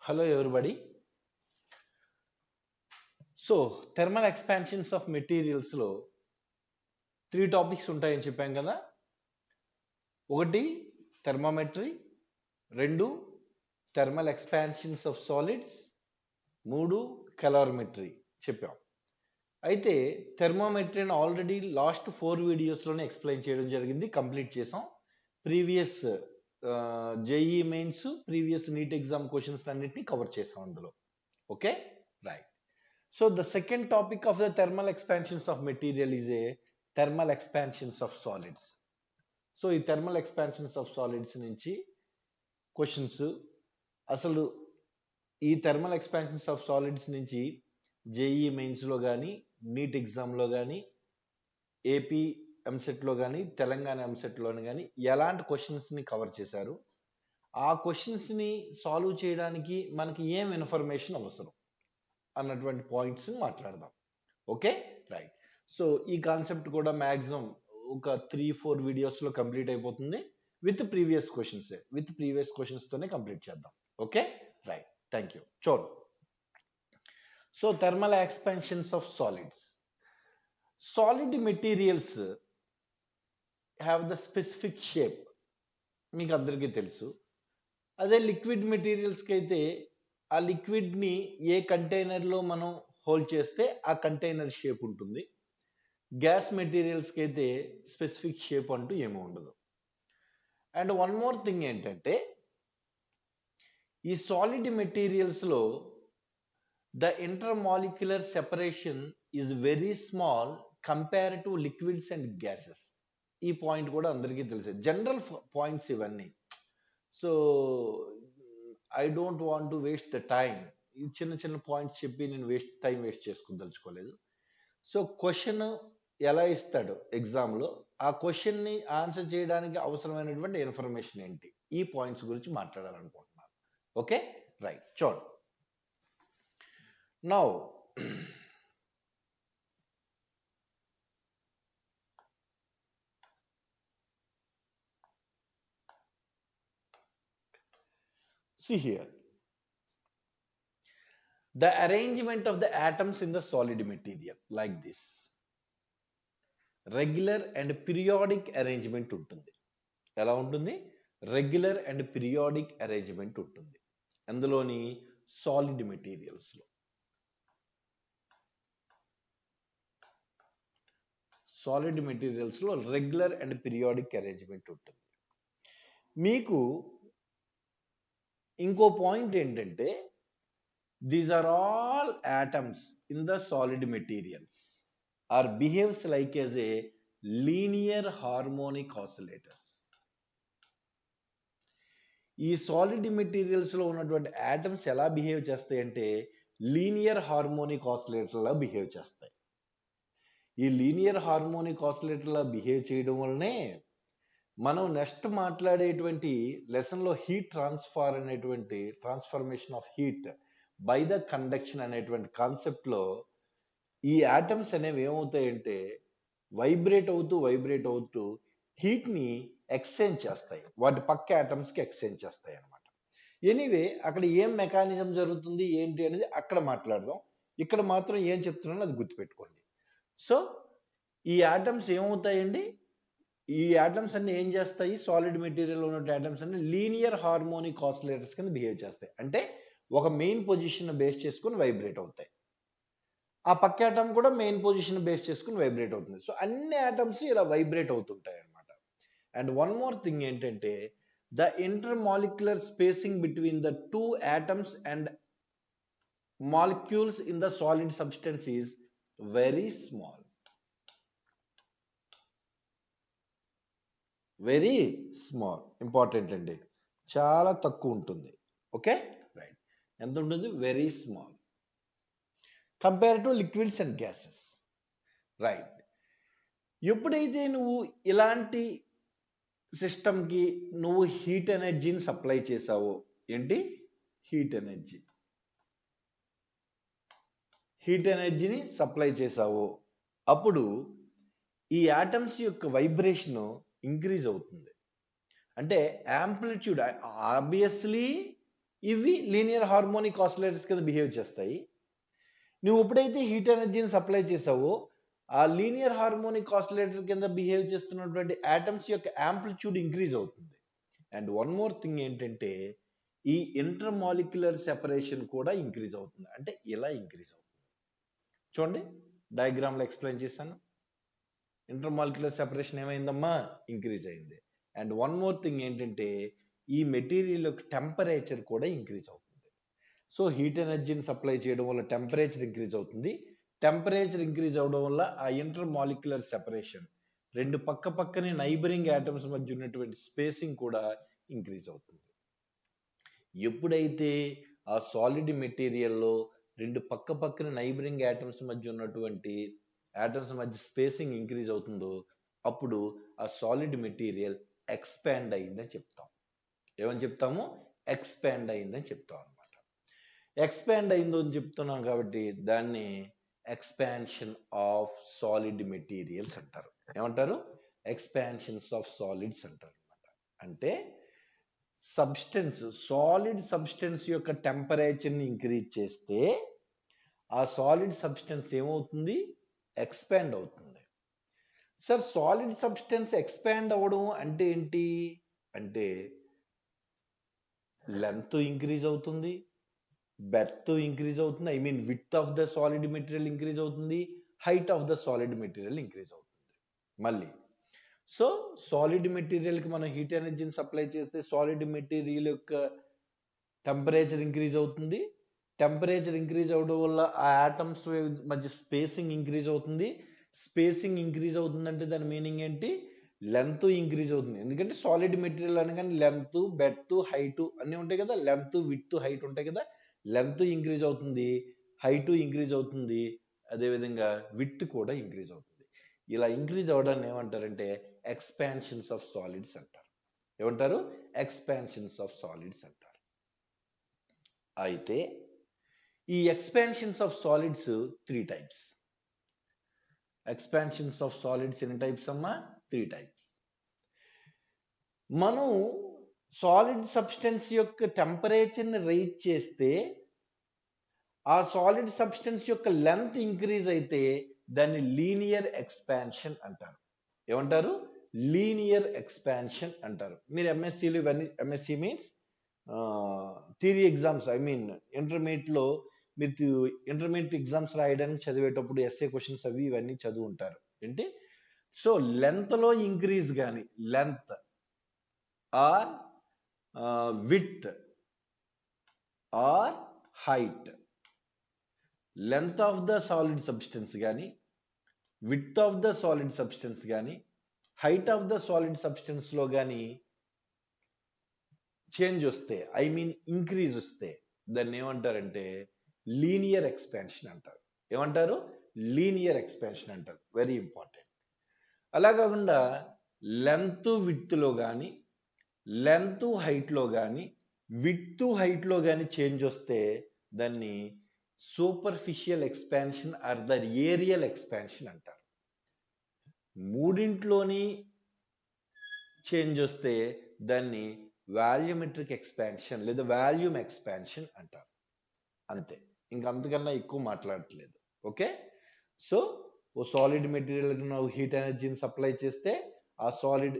Hello everybody. So thermal expansions of materials లో 3 topics ఉంటాయని చెప్పాం కదా. ఒకటి థర్మామెట్రీ, 2 thermal expansions of solids, 3 calorimetry చెప్పాం. అయితే థర్మామెట్రీని ఆల్రెడీ లాస్ట్ 4 వీడియోస్లోనే ఎక్స్ప్లెయిన్ చేయడం జరిగింది, కంప్లీట్ చేసాం. Previous JEE mains, previous NEET exam questions అన్నిటిని కవర్ చేసాం అందులో. Okay, right. So the second topic of the thermal expansions of material is a thermal expansions of solids. So ఈ thermal expansions of solids నుంచి questions, అసలు ఈ thermal expansions of solids నుంచి JEE మెయిన్స్లో కానీ, నీట్ ఎగ్జామ్లో కానీ, ఏపీ ఎంసెట్లో కానీ, తెలంగాణ ఎంసెట్లోని కానీ ఎలాంటి క్వశ్చన్స్ని కవర్ చేశారు, ఆ క్వశ్చన్స్ని సాల్వ్ చేయడానికి మనకి ఏం ఇన్ఫర్మేషన్ అవసరం అన్నటువంటి పాయింట్స్ మాట్లాడదాం. Okay, right. సో ఈ కాన్సెప్ట్ కూడా మ్యాక్సిమం ఒక 3-4 వీడియోస్లో కంప్లీట్ అయిపోతుంది. విత్ ప్రీవియస్ క్వశ్చన్స్ తోనే కంప్లీట్ చేద్దాం. Okay, right, thank you. చూడు, so thermal expansions of solids. Solid materials have the specific shape, మీకు అందరికీ తెలుసు. అదే లిక్విడ్ మెటీరియల్స్కి అయితే ఆ లిక్విడ్ని ఏ కంటైనర్లో మనం హోల్డ్ చేస్తే ఆ కంటైనర్ షేప్ ఉంటుంది. గ్యాస్ మెటీరియల్స్కి అయితే స్పెసిఫిక్ షేప్ అంటూ ఏమీ ఉండదు. అండ్ వన్ మోర్ థింగ్ ఏంటంటే, ఈ సాలిడ్ మెటీరియల్స్లో the intermolecular separation is very small compare to liquids and gases. ఈ పాయింట్ కూడా అందరికీ తెలుసు, జనరల్ పాయింట్స్ ఇవన్నీ. So I don't want to waste the time. ఈ చిన్న చిన్న పాయింట్స్ చెప్పి నేను టైం వేస్ట్ చేసుకోదలుచుకోలేదు. సో క్వశ్చన్ ఎలా ఇస్తాడు ఎగ్జామ్లో, ఆ క్వశ్చన్ని ఆన్సర్ చేయడానికి అవసరమైనటువంటి ఇన్ఫర్మేషన్ ఏంటి, ఈ పాయింట్స్ గురించి మాట్లాడాలనుకుంటున్నాను. Okay, right. చూడు, now see here the arrangement of the atoms in the solid material like this. Regular and periodic arrangement ఉంటుంది. ఎలా ఉంటుంది? రెగ్యులర్ అండ్ పీరియాడిక్ అరేంజ్మెంట్ ఉంటుంది అందులోని సాలిడ్ మెటీరియల్స్లో. సాలిడ్ మెటీరియల్స్లో రెగ్యులర్ అండ్ పీరియాడిక్ అరేంజ్మెంట్ ఉంటుంది. మీకు ఇంకో పాయింట్ ఏంటంటే, these are all atoms in the solid materials are behaves like as a linear harmonic oscillators. ఈ సాలిడ్ మెటీరియల్స్ లో ఉన్నటువంటి ఆటమ్స్ ఎలా బిహేవ్ చేస్తాయంటే లీనియర్ హార్మోనిక్ ఆసిలేటర్లా బిహేవ్ చేస్తాయి. ఈ లీనియర్ హార్మోనిక్ ఆసిలేటర్లా బిహేవ్ చేయడం వల్లనే మనం నెక్స్ట్ మాట్లాడేటువంటి లెసన్లో heat transformation of heat by the conduction అనేటువంటి కాన్సెప్ట్లో ఈ ఆటమ్స్ అనేవి ఏమవుతాయంటే వైబ్రేట్ అవుతూ హీట్ని ఎక్స్చేంజ్ చేస్తాయి, వాటి పక్క ఆటమ్స్కి ఎక్స్చేంజ్ చేస్తాయి అనమాట. ఎనీవే, అక్కడ ఏం మెకానిజం జరుగుతుంది ఏంటి అనేది అక్కడ మాట్లాడదాం. ఇక్కడ మాత్రం ఏం చెప్తున్నానో అది గుర్తుపెట్టుకోండి. సో ఈ ఆటమ్స్ ఏమవుతాయండి, ఈ ఆటమ్స్ అన్ని ఏం చేస్తాయి, సాలిడ్ మెటీరియల్ ఉన్న ఆటమ్స్ అన్ని లీనియర్ హార్మోనిక్ ఆసిలేటర్స్ కింద బిహేవ్ చేస్తాయి. అంటే ఒక మెయిన్ పొజిషన్ బేస్ చేసుకుని వైబ్రేట్ అవుతాయి, ఆ పక్క ఆటమ్ కూడా మెయిన్ పొజిషన్ బేస్ చేసుకుని వైబ్రేట్ అవుతుంది. సో అన్ని ఆటమ్స్ ఇలా వైబ్రేట్ అవుతుంటాయి అనమాట. అండ్ వన్ మోర్ థింగ్ ఏంటంటే, the intermolecular spacing between the 2 atoms and molecules in the solid substance is very small. Very small, important అండి, చాలా తక్కువ ఉంటుంది. Okay, right. ఎంత ఉంటుంది? Very small compare to liquids and gases. Right. ఎప్పుడైతే నువ్వు ఇలాంటి సిస్టమ్కి నువ్వు హీట్ ఎనర్జీని సప్లై చేసావో, ఏంటి హీట్ ఎనర్జీని సప్లై చేసావో, అప్పుడు ఈ ఆటమ్స్ యొక్క వైబ్రేషన్ ఇంక్రీజ్ అవుతుంది. అంటే యాంప్లిట్యూడ్, ఆబ్వియస్లీ ఇవి లీనియర్ హార్మోనిక్ ఆసిలేటర్స్ కింద బిహేవ్ చేస్తాయి. నువ్వు ఎప్పుడైతే హీట్ ఎనర్జీని సప్లై చేసావో ఆ లీనియర్ హార్మోనిక్ ఆసిలేటర్ కింద బిహేవ్ చేస్తున్నటువంటి ఆటమ్స్ యొక్క యాంప్లిట్యూడ్ ఇంక్రీజ్ అవుతుంది. అండ్ వన్ మోర్ థింగ్ ఏంటంటే ఈ ఇంటర్ మాలిక్యులర్ సెపరేషన్ కూడా ఇంక్రీజ్ అవుతుంది. అంటే ఇలా ఇంక్రీజ్ అవుతుంది. చూడండి డయాగ్రామ్ లో ఎక్స్ప్లెయిన్ చేశాను. ఇంటర్ మాలిక్యులర్ సెపరేషన్ ఏమైందమ్మా? ఇంక్రీజ్ అయింది. అండ్ వన్ మోర్ థింగ్ ఏంటంటే ఈ మెటీరియల్ యొక్క టెంపరేచర్ కూడా ఇంక్రీజ్ అవుతుంది. సో హీట్ ఎనర్జీని సప్లై చేయడం వల్ల టెంపరేచర్ ఇంక్రీజ్ అవుతుంది. టెంపరేచర్ ఇంక్రీజ్ అవడం వల్ల ఆ ఇంటర్ మాలిక్యులర్ సెపరేషన్, రెండు పక్క పక్కనే నైబరింగ్ ఆటమ్స్ మధ్య ఉన్నటువంటి స్పేసింగ్ కూడా ఇంక్రీజ్ అవుతుంది. ఎప్పుడైతే ఆ సాలిడ్ మెటీరియల్లో రెండు పక్క పక్కన నైబరింగ్ ఆటమ్స్ మధ్య ఉన్నటువంటి ఆటమ్స్ మధ్య స్పేసింగ్ ఇంక్రీజ్ అవుతుందో అప్పుడు ఆ సాలిడ్ మెటీరియల్ ఎక్స్పాండ్ అయిందని చెప్తాం. ఏమని చెప్తాము? ఎక్స్పాండ్ అయిందని చెప్తాం అనమాట. ఎక్స్పాండ్ అయిందో అని చెప్తున్నాం కాబట్టి దాన్ని ఎక్స్పాన్షన్ ఆఫ్ సాలిడ్ మెటీరియల్స్ అంటారు. ఏమంటారు? ఎక్స్పాన్షన్స్ ఆఫ్ సాలిడ్స్ అంటారు అనమాట. అంటే సబ్స్టెన్స్, సాలిడ్ సబ్స్టెన్స్ యొక్క టెంపరేచర్ని ఇంక్రీజ్ చేస్తే ఆ సాలిడ్ సబ్స్టెన్స్ ఏమవుతుంది? ఎక్స్పాండ్ అవుతుంది. సార్ సాలిడ్ సబ్స్టెన్స్ ఎక్స్పాండ్ అవ్వడం అంటే ఏంటి అంటే లెంత్ ఇంక్రీజ్ అవుతుంది, బెర్త్ ఇంక్రీజ్ అవుతుంది, I mean width of the solid material increase అవుతుంది, height of the solid material increase అవుతుంది. మళ్ళీ సో సాలిడ్ మెటీరియల్కి మనం హీట్ ఎనర్జీని సప్లై చేస్తే సాలిడ్ మెటీరియల్ యొక్క టెంపరేచర్ ఇంక్రీజ్ అవుతుంది. టెంపరేచర్ ఇంక్రీజ్ అవడం వల్ల ఆ ఆటమ్స్ మధ్య స్పేసింగ్ ఇంక్రీజ్ అవుతుంది. స్పేసింగ్ ఇంక్రీజ్ అవుతుందంటే దాని మీనింగ్ ఏంటి? లెంత్ ఇంక్రీజ్ అవుతుంది. ఎందుకంటే సాలిడ్ మెటీరియల్ అనగానే లెంత్, బెర్త్, హైట్ అన్నీ ఉంటాయి కదా. లెంత్, విడ్త్, హైట్ ఉంటాయి కదా. లెంత్ ఇంక్రీజ్ అవుతుంది, హైట్ ఇంక్రీజ్ అవుతుంది, అదేవిధంగా విడ్త్ కూడా ఇంక్రీజ్ అవుతుంది. ఇలా ఇంక్రీజ్ అవడాన్ని ఏమంటారంటే ఎక్స్పాన్షన్స్ ఆఫ్ సాలిడ్స్ అంటారు. ఏమంటారు? ఎక్స్పాన్షన్స్ ఆఫ్ సాలిడ్స్ అంటారు. అయితే ఈ expansions of solids 3 types. Expansions of solids ఎన్ని టైప్స్ అమ్మా? 3 టైప్స్. మనం సాలిడ్ సబ్స్టెన్స్ యొక్క టెంపరేచర్ని రైజ్ చేస్తే ఆ సాలిడ్ సబ్స్టెన్స్ యొక్క లెంత్ ఇంక్రీజ్ అయితే దాన్ని లీనియర్ ఎక్స్పాన్షన్ అంటారు. ఏమంటారు? లీనియర్ ఎక్స్పాన్షన్ అంటారు. మీరు ఎంఎస్సీలో ఇవన్నీ, MSc means theory exams, I mean ఇంటర్మీడియట్లో మీరు ఇంటర్మీడియట్ ఎగ్జామ్స్ రాయడానికి చదివేటప్పుడు ఎస్ఏ క్వశ్చన్స్ అవి ఇవన్నీ చదువు ఉంటారు. ఏంటి? సో లెంత్లో ఇంక్రీజ్ కానీ, length or width or height, length of the solid substance కానీ, width of the solid substance కానీ, హైట్ ఆఫ్ ద సాలిడ్ సబ్స్టెన్స్లో కానీ చేంజ్ వస్తే, ఐ మీన్ ఇంక్రీజ్ వస్తే దాన్ని ఏమంటారంటే లీనియర్ ఎక్స్పాన్షన్ అంటారు. ఏమంటారు? లీనియర్ ఎక్స్పాన్షన్ అంటారు. Very important. అలా కాకుండా లెంత్ విడ్త్లో కానీ, లెంత్ హైట్లో కానీ, విడ్త్ హైట్లో కానీ చేంజ్ వస్తే దాన్ని superficial expansion or the areal expansion అంటారు. మూడింట్లోని చేంజ్ వస్తే దాన్ని వాల్యూమెట్రిక్ ఎక్స్పాన్షన్ లేదా వాల్యూమ్ ఎక్స్పాన్షన్ అంటారు. అంతే, ఇంకా అంతకన్నా ఎక్కువ మాట్లాడట్లేదు. ఓకే. సో ఓ సాలిడ్ మెటీరియల్కి నువ్వు హీట్ ఎనర్జీని సప్లై చేస్తే ఆ సాలిడ్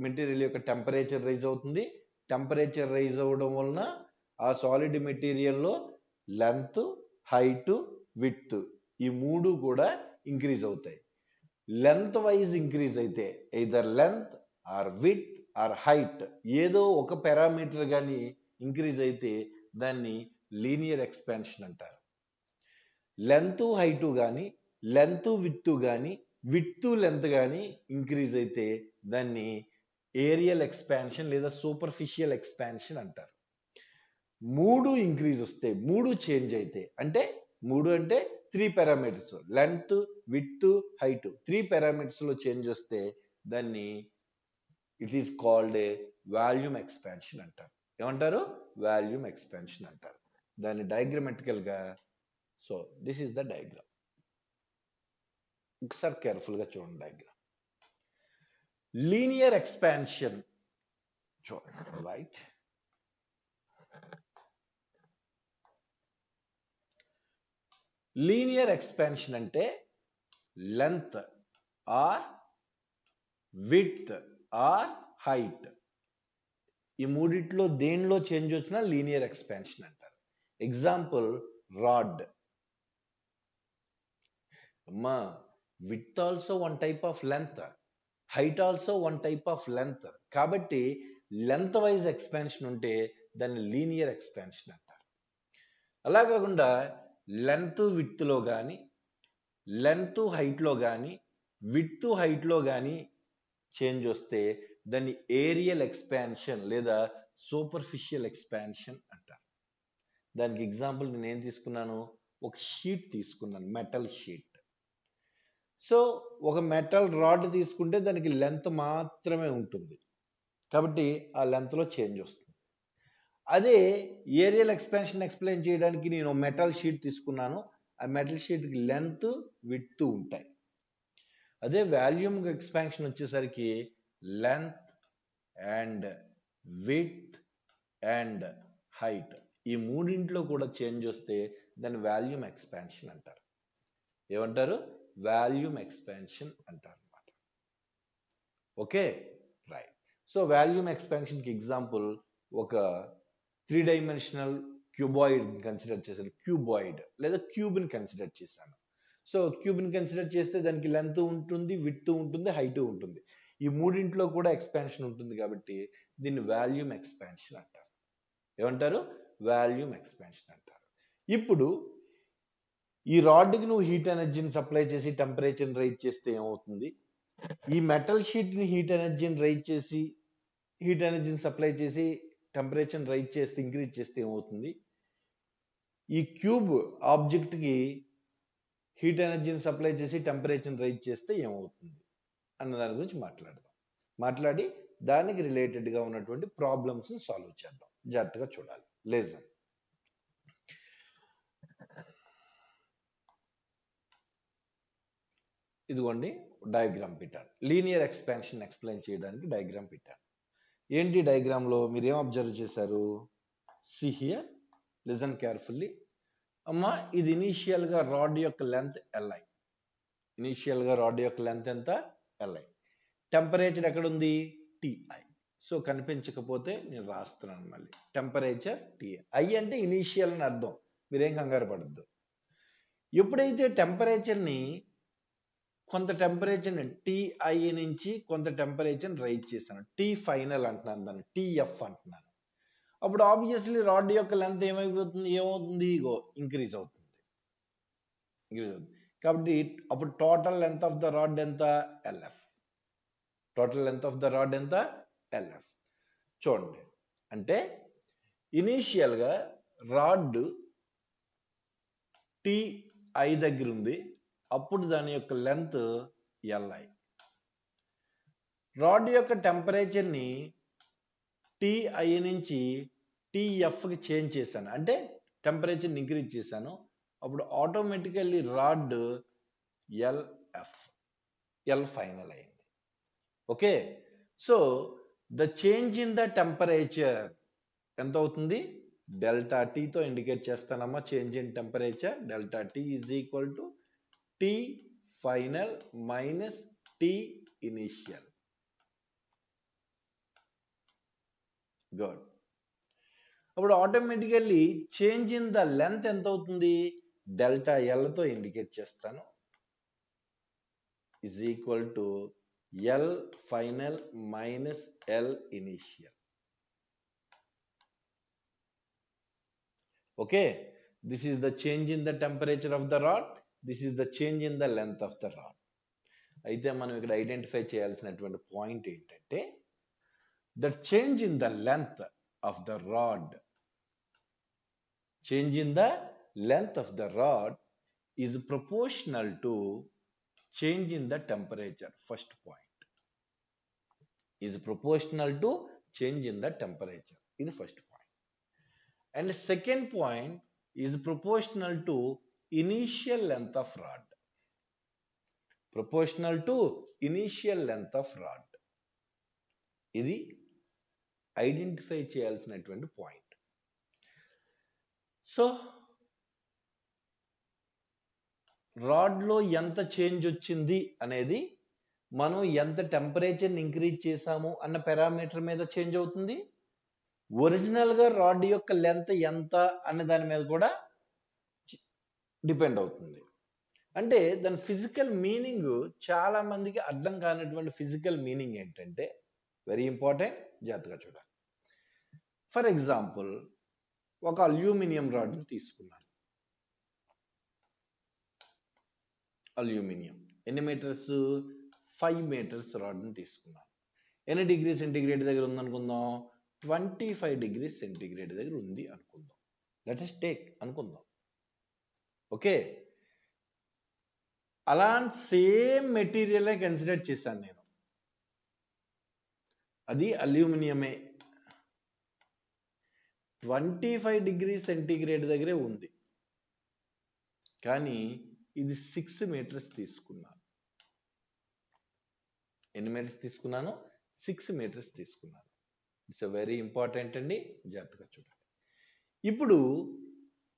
మెటీరియల్ యొక్క టెంపరేచర్ రైజ్ అవుతుంది. టెంపరేచర్ రైజ్ అవ్వడం వలన ఆ సాలిడ్ మెటీరియల్లో లెంత్, హైట్, విడ్త్ ఈ మూడు కూడా ఇంక్రీజ్ అవుతాయి. లెంత్ వైజ్ ఇంక్రీజ్ అయితే either length or width or height ఏదో ఒక పారామీటర్ కానీ ఇంక్రీజ్ అయితే దాన్ని లీనియర్ ఎక్స్పాన్షన్ అంటారు. లెంత్ హైట్ కానీ, లెంత్ విడ్త్ కానీ, విడ్త్ లెంత్ కానీ ఇంక్రీజ్ అయితే దాన్ని ఏరియల్ ఎక్స్పాన్షన్ లేదా సూపర్ఫిషియల్ ఎక్స్పాన్షన్ అంటారు. మూడు ఇంక్రీజ్ వస్తే, మూడు చేంజ్ అయితే, అంటే మూడు అంటే 3 parameters, length, width, height 3 parameters లో చేంజ్ వస్తే దాన్ని it is called a volume expansion అంటారు. ఏమంటారు? వాల్యూమ్ ఎక్స్పాన్షన్ అంటారు. దాన్ని డయాగ్రమాటికల్ గా, so this is the diagram. ఒకసారి కేర్ఫుల్ గా చూడండి డయాగ్రామ్. లీనియర్ ఎక్స్పాన్షన్ చూడండి, రైట్. లీనియర్ ఎక్స్పాన్షన్ అంటే length or width or height, ఈ మూడిట్లో దేనిలో చేంజ్ వచ్చినా లీనియర్ ఎక్స్పాన్షన్ అంటారు. Example rod. అమ్మా, width also one type of length, height also one type of length. కాబట్టి లెంత్ వైజ్ ఎక్స్పాన్షన్ ఉంటే దాన్ని లీనియర్ ఎక్స్పాన్షన్ అంటారు. అలా కాకుండా లెంత్ విడ్త్లో కానీ, లెంత్ హైట్లో కానీ, విడ్త్ హైట్లో కానీ చేంజ్ వస్తే దాన్ని ఏరియల్ ఎక్స్పాన్షన్ లేదా సూపర్ఫిషియల్ ఎక్స్పాన్షన్ అంటారు. దానికి ఎగ్జాంపుల్ నేను ఏం తీసుకున్నాను, ఒక షీట్ తీసుకున్నాను, మెటల్ షీట్. సో ఒక మెటల్ రాడ్ తీసుకుంటే దానికి లెంత్ మాత్రమే ఉంటుంది, కాబట్టి ఆ లెంత్లో చేంజ్ వస్తుంది. అదే ఏరియల్ ఎక్స్పాన్షన్ ఎక్స్ప్లెయిన్ చేయడానికి నేను మెటల్ షీట్ తీసుకున్నాను, ఆ మెటల్ షీట్కి లెంత్ విడ్త్ ఉంటాయి. అదే వాల్యూమ్ ఎక్స్పాన్షన్ వచ్చేసరికి length and width and height, ఈ మూడింట్లో కూడా చేంజ్ వస్తే దాన్ని వాల్యూమ్ ఎక్స్పాన్షన్ అంటారు. ఏమంటారు? వాల్యూమ్ ఎక్స్పాన్షన్ అంటారు అన్నమాట. Okay, right. సో వాల్యూమ్ ఎక్స్పాన్షన్కి ఎగ్జాంపుల్ ఒక 3-డైమెన్షనల్ క్యూబాయిడ్ కన్సిడర్ చేశాను, క్యూబాయిడ్ లేదా క్యూబ్ని కన్సిడర్ చేశాను. సో క్యూబ్ని కన్సిడర్ చేస్తే దానికి లెంత్ ఉంటుంది, విడ్త్ ఉంటుంది, హైట్ ఉంటుంది. ఈ మూడింట్లో కూడా ఎక్స్పాన్షన్ ఉంటుంది కాబట్టి దీన్ని వాల్యూమ్ ఎక్స్పాన్షన్ అంటారు. ఏమంటారు? వాల్యూమ్ ఎక్స్పాన్షన్ అంటారు. ఇప్పుడు ఈ రాడ్కి నువ్వు హీట్ ఎనర్జీని సప్లై చేసి టెంపరేచర్ని రైజ్ చేస్తే ఏమవుతుంది? ఈ మెటల్ షీట్ని హీట్ ఎనర్జీని రైజ్ చేసి, హీట్ ఎనర్జీని సప్లై చేసి టెంపరేచర్ని రైజ్ చేస్తే, ఇంక్రీజ్ చేస్తే ఏమవుతుంది? ఈ క్యూబ్ ఆబ్జెక్ట్కి హీట్ ఎనర్జీని సప్లై చేసి టెంపరేచర్ని రైజ్ చేస్తే ఏమవుతుంది అన్న దాని గురించి మాట్లాడి దానికి రిలేటెడ్గా ఉన్నటువంటి ప్రాబ్లమ్స్ని సాల్వ్ చేద్దాం. జాగ్రత్తగా చూడాలి. లేజన్. ఇదిగోండి డయాగ్రామ్ పెట్టాను, లీనియర్ ఎక్స్పాన్షన్ ఎక్స్ప్లెయిన్ చేయడానికి డయాగ్రామ్ పెట్టాను. ఏంటి డయాగ్రామ్లో మీరు ఏం అబ్జర్వ్ చేశారు? See here, listen carefully. అమ్మా, ఇది ఇనీషియల్గా రాడ్ యొక్క లెంత్ Li. ఇనీషియల్గా రాడ్ యొక్క లెంత్ ఎంత? Li. టెంపరేచర్ ఎక్కడుంది? Ti. సో కనిపించకపోతే నేను రాస్తున్నాను మళ్ళీ. Temperature Ti. I అంటే ఇనీషియల్ అని అర్థం, మీరేం కంగారు పడద్దు. ఎప్పుడైతే టెంపరేచర్ని కొంత టెంపరేచర్ని Ti నుంచి కొంత టెంపరేచర్ని రైజ్ చేశాను, T ఫైనల్ అంటున్నాను, దాన్ని TF అంటున్నాను. అప్పుడు ఆబ్వియస్లీ రాడ్ యొక్క లెంత్ ఏమవుతుంది? ఇగో ఇంక్రీజ్ అవుతుంది. కాబట్టి అప్పుడు total length of the rod ఎంత? LF. Total length of the rod ఎంత? LF. చూడండి, అంటే ఇనీషియల్గా రాడ్ Ti దగ్గర ఉంది, అప్పుడు దాని యొక్క లెంత్ Li. రాడ్ యొక్క టెంపరేచర్ని Ti నుంచి TFకి చేంజ్ చేశాను, అంటే టెంపరేచర్ని ఇంక్రీజ్ చేశాను, అప్పుడు automatically rod LF, L final అయింది. Okay, so the change in the temperature ఎంత అవుతుంది? డెల్టా టీతో ఇండికేట్ చేస్తానమ్మా. Change in temperature delta T is equal to T final minus T initial. Good. అప్పుడు automatically change in the length ఎంత అవుతుంది? Delta ఎల్తో indicate చేస్తాను, is equal to L final minus L initial. Okay, this is the change in the temperature of the rod, this is the change in the length of the rod. అయితే మనం ఇక్కడ identify చేయాల్సినటువంటి point ఏంటంటే, the change in the length of the rod, change in the length of the rod is proportional to change in the temperature. First point is proportional to change in the temperature. Is the first point. And the second point is proportional to initial length of rod. Proportional to initial length of rod. ఇది identify చేయాల్సినటువంటి point. So రాడ్లో ఎంత change వచ్చింది అనేది మనం ఎంత టెంపరేచర్ని increase చేసాము అన్న parameter మీద చేంజ్ అవుతుంది. ఒరిజినల్గా రాడ్ యొక్క లెంత్ ఎంత అనే దాని మీద కూడా డిపెండ్ అవుతుంది. అంటే దాని ఫిజికల్ మీనింగ్ చాలా మందికి అర్థం కానటువంటి ఫిజికల్ మీనింగ్ ఏంటంటే వెరీ ఇంపార్టెంట్, జాగ్రత్తగా చూడాలి. ఫర్ ఎగ్జాంపుల్ ఒక అల్యూమినియం రాడ్ని తీసుకున్నాను. అల్యూమినియం ఎన్ని మీటర్స్? 5 మీటర్స్ రాడ్ని తీసుకున్నాను. ఎన్ని డిగ్రీ సెంటిగ్రేడ్ దగ్గర ఉందనుకుందాం? 25 డిగ్రీ సెంటిగ్రేడ్ దగ్గర ఉంది అనుకుందాం. లెట్ us టేక్ అనుకుందాం. ఓకే, అలాంటి సేమ్ మెటీరియలే కన్సిడర్ చేశాను నేను. అది అల్యూమినియమే. 25 డిగ్రీ సెంటిగ్రేడ్ దగ్గరే ఉంది, కానీ ఇది 6 మీటర్స్ తీసుకున్నాను. ఎన్ని మీటర్స్ తీసుకున్నాను? 6 మీటర్స్ తీసుకున్నాను. ఇట్స్ వెరీ ఇంపార్టెంట్ అండి, జాగ్రత్తగా చూడండి. ఇప్పుడు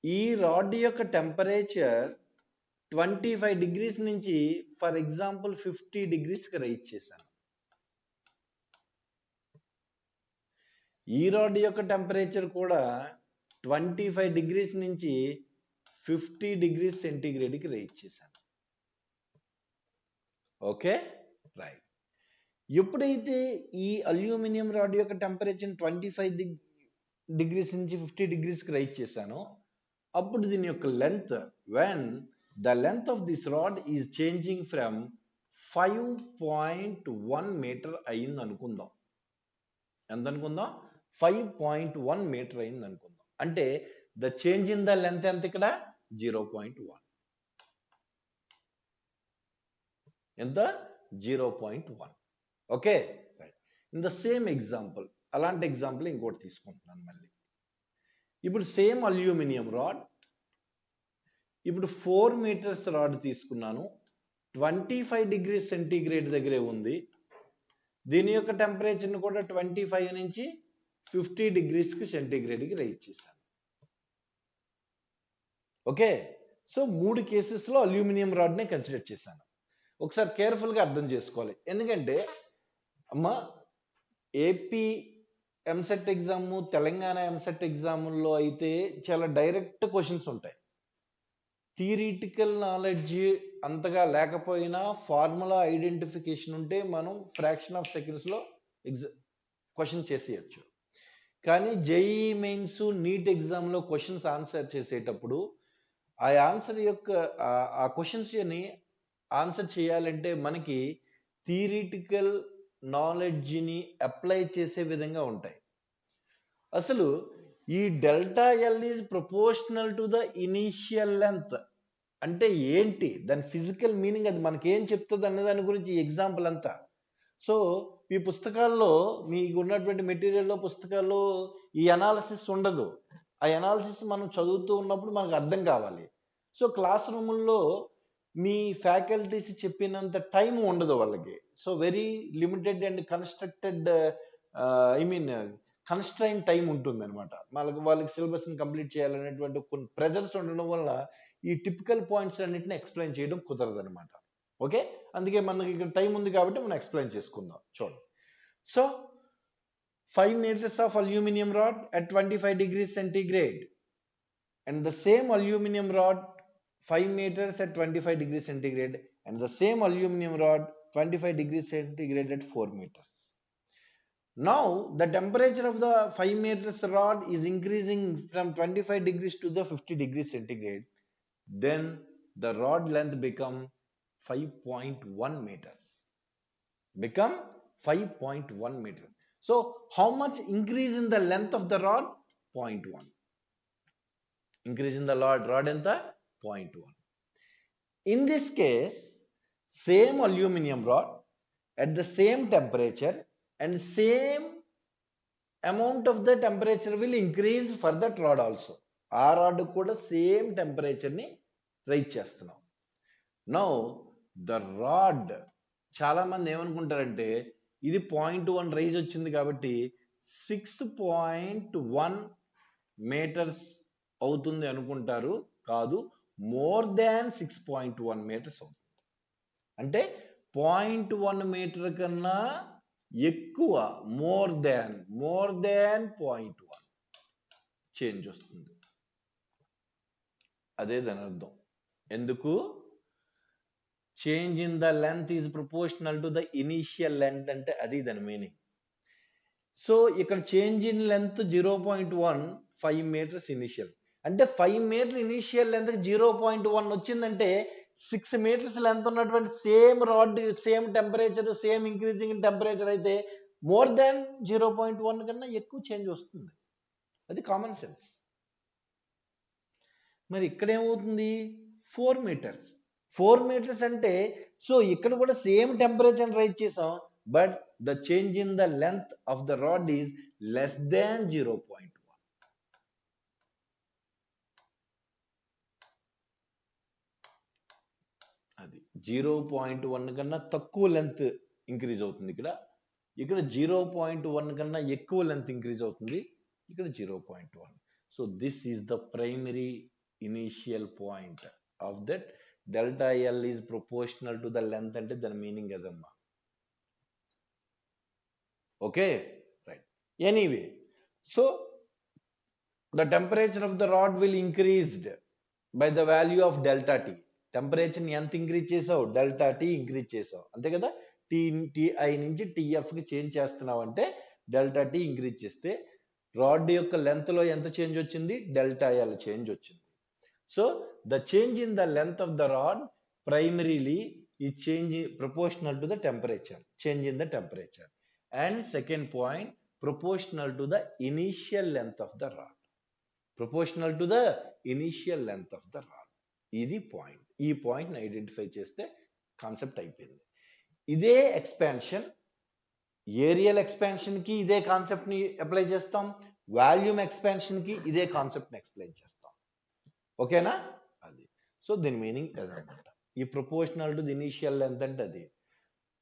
ఈ రాడ్ యొక్క టెంపరేచర్ 25 డిగ్రీస్ నుంచి ఫర్ ఎగ్జాంపుల్ 50 డిగ్రీస్కి రైజ్ చేశాను. ఈ రాడ్ యొక్క టెంపరేచర్ కూడా 25 డిగ్రీస్ నుంచి 50 డిగ్రీస్ సెంటిగ్రేడ్కి రైజ్ చేశాను. Okay, right. ఎప్పుడైతే ఈ అల్యూమినియం రాడ్ యొక్క టెంపరేచర్ 25 డిగ్రీస్ నుంచి 50 డిగ్రీస్కి రైజ్ చేశానో అప్పుడు దీని యొక్క length, when the length of this rod is changing from 5.1 metre అయింది అనుకుందాం. ఎంత అనుకుందాం? 5.1 మీటర్ అయింది అనుకుందాం. అంటే the change in the length ఎంత ఇక్కడ? 0.1. ఎంత? 0.1. Okay, right. In the same example, అలాంటి ఎగ్జాంపుల్ ఇంకోటి తీసుకుంటున్నాను మళ్ళీ. ఇప్పుడు సేమ్ అల్యూమినియం రాడ్, ఇప్పుడు 4 మీటర్స్ రాడ్ తీసుకున్నాను. 25 డిగ్రీ సెంటిగ్రేడ్ దగ్గరే ఉంది. దీని యొక్క టెంపరేచర్ని కూడా 25 నుంచి 50 డిగ్రీస్కి సెంటిగ్రేడ్కి రైజ్ చేశాను. ఓకే, సో 3 కేసెస్లో అల్యూమినియం రాడ్నే కన్సిడర్ చేశాను. ఒకసారి కేర్ఫుల్గా అర్థం చేసుకోవాలి, ఎందుకంటే అమ్మ ఏపీ ఎంసెట్ ఎగ్జాము, తెలంగాణ ఎంసెట్ ఎగ్జాముల్లో అయితే చాలా డైరెక్ట్ క్వశ్చన్స్ ఉంటాయి. థియరిటికల్ నాలెడ్జ్ అంతగా లేకపోయినా ఫార్ములా ఐడెంటిఫికేషన్ ఉంటే మనం ఫ్రాక్షన్ ఆఫ్ సెకండ్స్లో క్వశ్చన్ చేసేయచ్చు. కానీ జేఈ మెయిన్స్, నీట్ ఎగ్జామ్లో క్వశ్చన్స్ ఆన్సర్ చేసేటప్పుడు ఆ ఆన్సర్ యొక్క ఆ క్వశ్చన్స్ని ఆన్సర్ చేయాలంటే మనకి థియరిటికల్ నాలెడ్జ్ని అప్లై చేసే విధంగా ఉంటాయి. అసలు ఈ delta L is proportional to the initial length అంటే ఏంటి, దాని ఫిజికల్ మీనింగ్, అది మనకేం చెప్తుంది అనే దాని గురించి ఎగ్జాంపుల్ అంతా. సో ఈ పుస్తకాల్లో, మీకు ఉన్నటువంటి మెటీరియల్లో పుస్తకాల్లో ఈ అనాలిసిస్ ఉండదు. ఆ అనాలిసిస్ మనం చదువుతూ ఉన్నప్పుడు మనకు అర్థం కావాలి. సో క్లాస్ రూముల్లో మీ ఫ్యాకల్టీస్ చెప్పినంత టైం ఉండదు వాళ్ళకి. So very limited and constructed, constraint time ఉంటుంది అనమాట. వాళ్ళకి సిలబస్ని కంప్లీట్ చేయాలనేటువంటి కొన్ని ప్రెజర్స్ ఉండడం వల్ల ఈ టిపికల్ పాయింట్స్ అన్నింటిని ఎక్స్ప్లెయిన్ చేయడం కుదరదు అనమాట. ఓకే, అందుకే మనకి ఇక్కడ టైం ఉంది కాబట్టి మనం ఎక్స్ప్లెయిన్ చేసుకుందాం. చూడండి, so 5 meters of aluminum rod at 25 degrees centigrade and the same aluminum rod 5 meters at 25 degrees centigrade and the same aluminum rod 25 degrees centigrade at 4 meters. Now the temperature of the 5 meters rod is increasing from 25 degrees to the 50 degrees centigrade. Then the rod length become 5.1 meters. Become 5.1 meters. So how much increase in the length of the rod? 0.1. Increase in the rod in the 0.1. In this case, same aluminum rod at the same temperature and same amount of the temperature will increase for that rod also. ఆ rod కూడా same టెంపరేచర్ని rise చేస్తున్నాం. Now the rod, చాలా మంది ఏమనుకుంటారంటే ఇది 0.1 rise వచ్చింది కాబట్టి 6.1 metres అవుతుంది అనుకుంటారు. కాదు, మోర్ దాన్ 6.1 మీటర్స్ అవుతుంది. అంటే 0.1 మీటర్ కన్నా ఎక్కువ మోర్ దాన్ 0.1 చేంజ్ వస్తుంది. అదే దాని అర్థం. ఎందుకు? Change in the length is proportional to the initial length అంటే అది దాని మీనింగ్. సో ఇక్కడ change in length 0.1, 5 metres initial. అంటే 5 మీటర్ ఇనిషియల్ లెంత్ 0.1 వచ్చిందంటే 6 మీటర్స్ లెంత్ ఉన్నటువంటి same rod, same temperature, same increasing temperature అయితే మోర్ దాన్ 0.1 కన్నా ఎక్కువ చేంజ్ వస్తుంది. అది కామన్ సెన్స్. మరి ఇక్కడ ఏమవుతుంది? 4 మీటర్స్. 4 మీటర్స్ అంటే సో ఇక్కడ కూడా సేమ్ టెంపరేచర్ రైజ్ చేసాం, but the change in the length of the rod is less than 0.1. అది 0.1 కన్నా తక్కువ లెంత్ ఇంక్రీజ్ అవుతుంది ఇక్కడ. ఇక్కడ 0.1 కన్నా ఎక్కువ లెంత్ ఇంక్రీజ్ అవుతుంది ఇక్కడ 0.1. So this is the primary initial point of that delta L is proportional to the length అంటే దాని మీనింగ్ అదమ్మా. Okay, right. Anyway, so the temperature of the rod will increased by the value of delta T. టెంపరేచర్ని ఎంత increase చేసావు? Delta T increase చేసావు, అంతే కదా. TI నుంచి టీఎఫ్కి change చేస్తున్నావు అంటే డెల్టా టీ ఇంక్రీజ్ చేస్తే రాడ్ యొక్క లెంత్లో ఎంత చేంజ్ వచ్చింది? డెల్టా ఎల్ చేంజ్ వచ్చింది. So the change in the length of the rod primarily is change proportional to the temperature, change in the temperature. And second point, proportional to the initial length of the rod. Proportional to the initial length of the rod. ఇది point. ఈ పాయింట్ని identify చేస్తే concept అయిపోయింది. ఇదే expansion, aerial ఎక్స్పాన్షన్కి ఇదే కాన్సెప్ట్ని apply చేస్తాం, volume ఎక్స్పాన్షన్కి ఇదే కాన్సెప్ట్ని ఎక్స్ప్లెయిన్ చేస్తాం. ఓకేనా? అది. సో దీని మీనింగ్ అదనమాట. ఈ proportional to the initial length అంటే అది.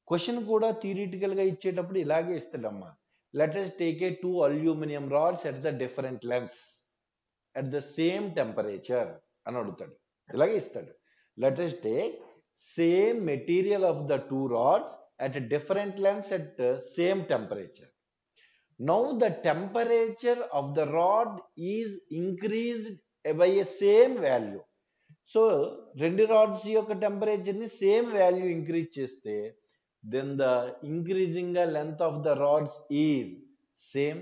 క్వశ్చన్ కూడా థియరిటికల్గా ఇచ్చేటప్పుడు ఇలాగే ఇస్తాడమ్మా. Let us take a 2 aluminum rods at the different lengths at the same temperature అని అడుగుతాడు. ఇలాగే ఇస్తాడు. Let us take same material of the 2 rods at a different lengths at the same temperature. Now the temperature of the rod is increased by a same value. So రెండు rods యొక్క టెంపరేచర్ని same value increase చేస్తే then the increasing the length of the rods is same,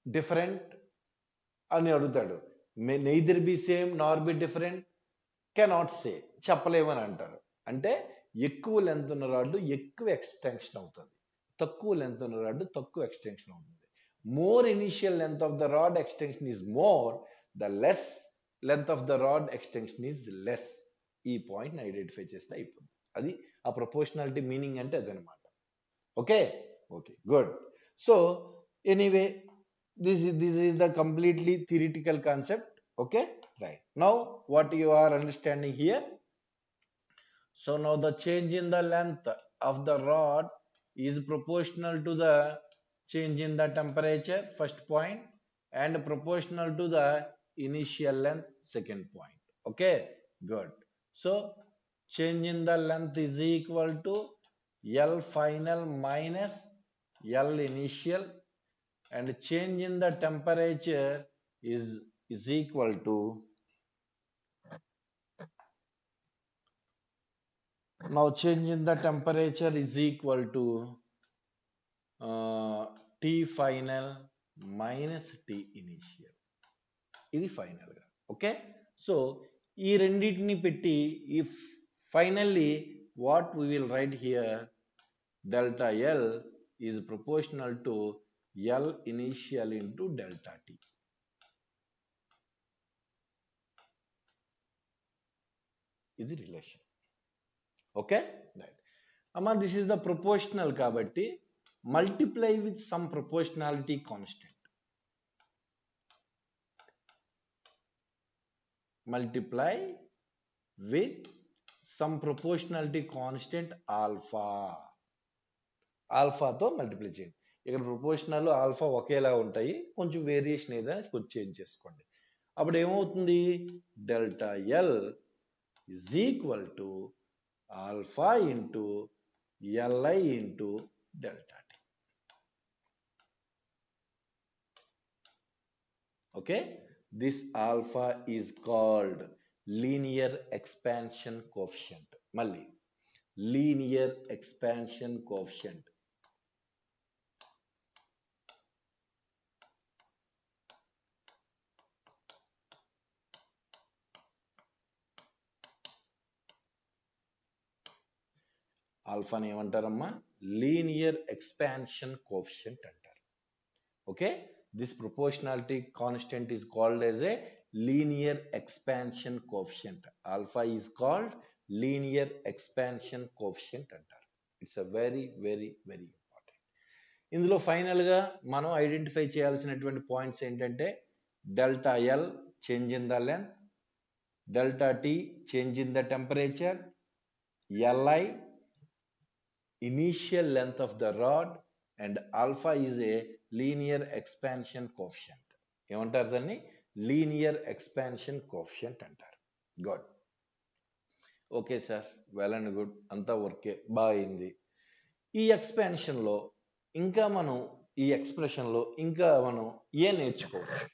different అని అడుగుతాడు. neither be same nor be different, cannot say, చెప్పలేమని అంటారు. అంటే ఎక్కువ length ఉన్న rod ఎక్కువ ఎక్స్టెన్షన్ అవుతుంది, తక్కువ లెంత్ ఉన్న రాడ్ తక్కువ ఎక్స్టెన్షన్ అవుతుంది. more initial length of the rod extension is more, the less length of the rod extension is less. ఈ పాయింట్ని ఐడెంటిఫై చేస్తే అయిపోతుంది. అది ఆ ప్రపోర్షనాలిటీ మీనింగ్ అంటే అదనమాట. Okay, okay, good. So anyway this is the completely theoretical concept. Okay, right. Now what you are understanding here, so now the change in the length of the rod is proportional to the change in the temperature, first point, and proportional to the initial length, second point. Okay, good. So change in the length is equal to L final minus L initial, and change in the temperature is equal to now change in the temperature is equal to T final minus T initial. ఇది final గా. Okay, so ఈ రెండింటిని పెట్టి if finally what we will write here, delta L is proportional to L initial into delta T. ఇది relation. Okay, right అమ్మా. This is the proportional కాబట్టి multiply with some proportionality constant. Multiply with some proportionality constant alpha. ఆల్ఫాతో multiply చేయండి. ఇక్కడ proportional alpha ఒకేలా ఉంటాయి, కొంచెం variation ఏదైనా కొంచెం చేంజ్ చేసుకోండి. అప్పుడు ఏమవుతుంది, delta L is equal to alpha into LI into delta T. Okay, this alpha is called linear expansion coefficient. మళ్ళీ లీనియర్ ఎక్స్పాన్షన్ కోఎఫిషియంట్. ఆల్ఫాని ఏమంటారమ్మా, లీనియర్ ఎక్స్పాన్షన్ కోఎఫిషియంట్ అంటారు. Okay, this proportionality constant is called as a linear expansion coefficient. Alpha is called linear expansion coefficient అంటారు. It's a very very very important. ఇందులో ఫైనల్గా మనం identify చేయాల్సినటువంటి points ఏంటంటే, delta L change in the length, delta T change in the temperature, LI initial length of the rod, and alpha is a linear expansion coefficient. ఏమంటారు దాన్ని, linear expansion coefficient అంటారు. Good. Okay sir, well and good, అంతా వర్కే, బాగుంది. ఈ ఎక్స్పాన్షన్లో ఇంకా మనం ఈ ఎక్స్ప్రెషన్లో ఇంకా మనం ఏ నేర్చుకోవచ్చు,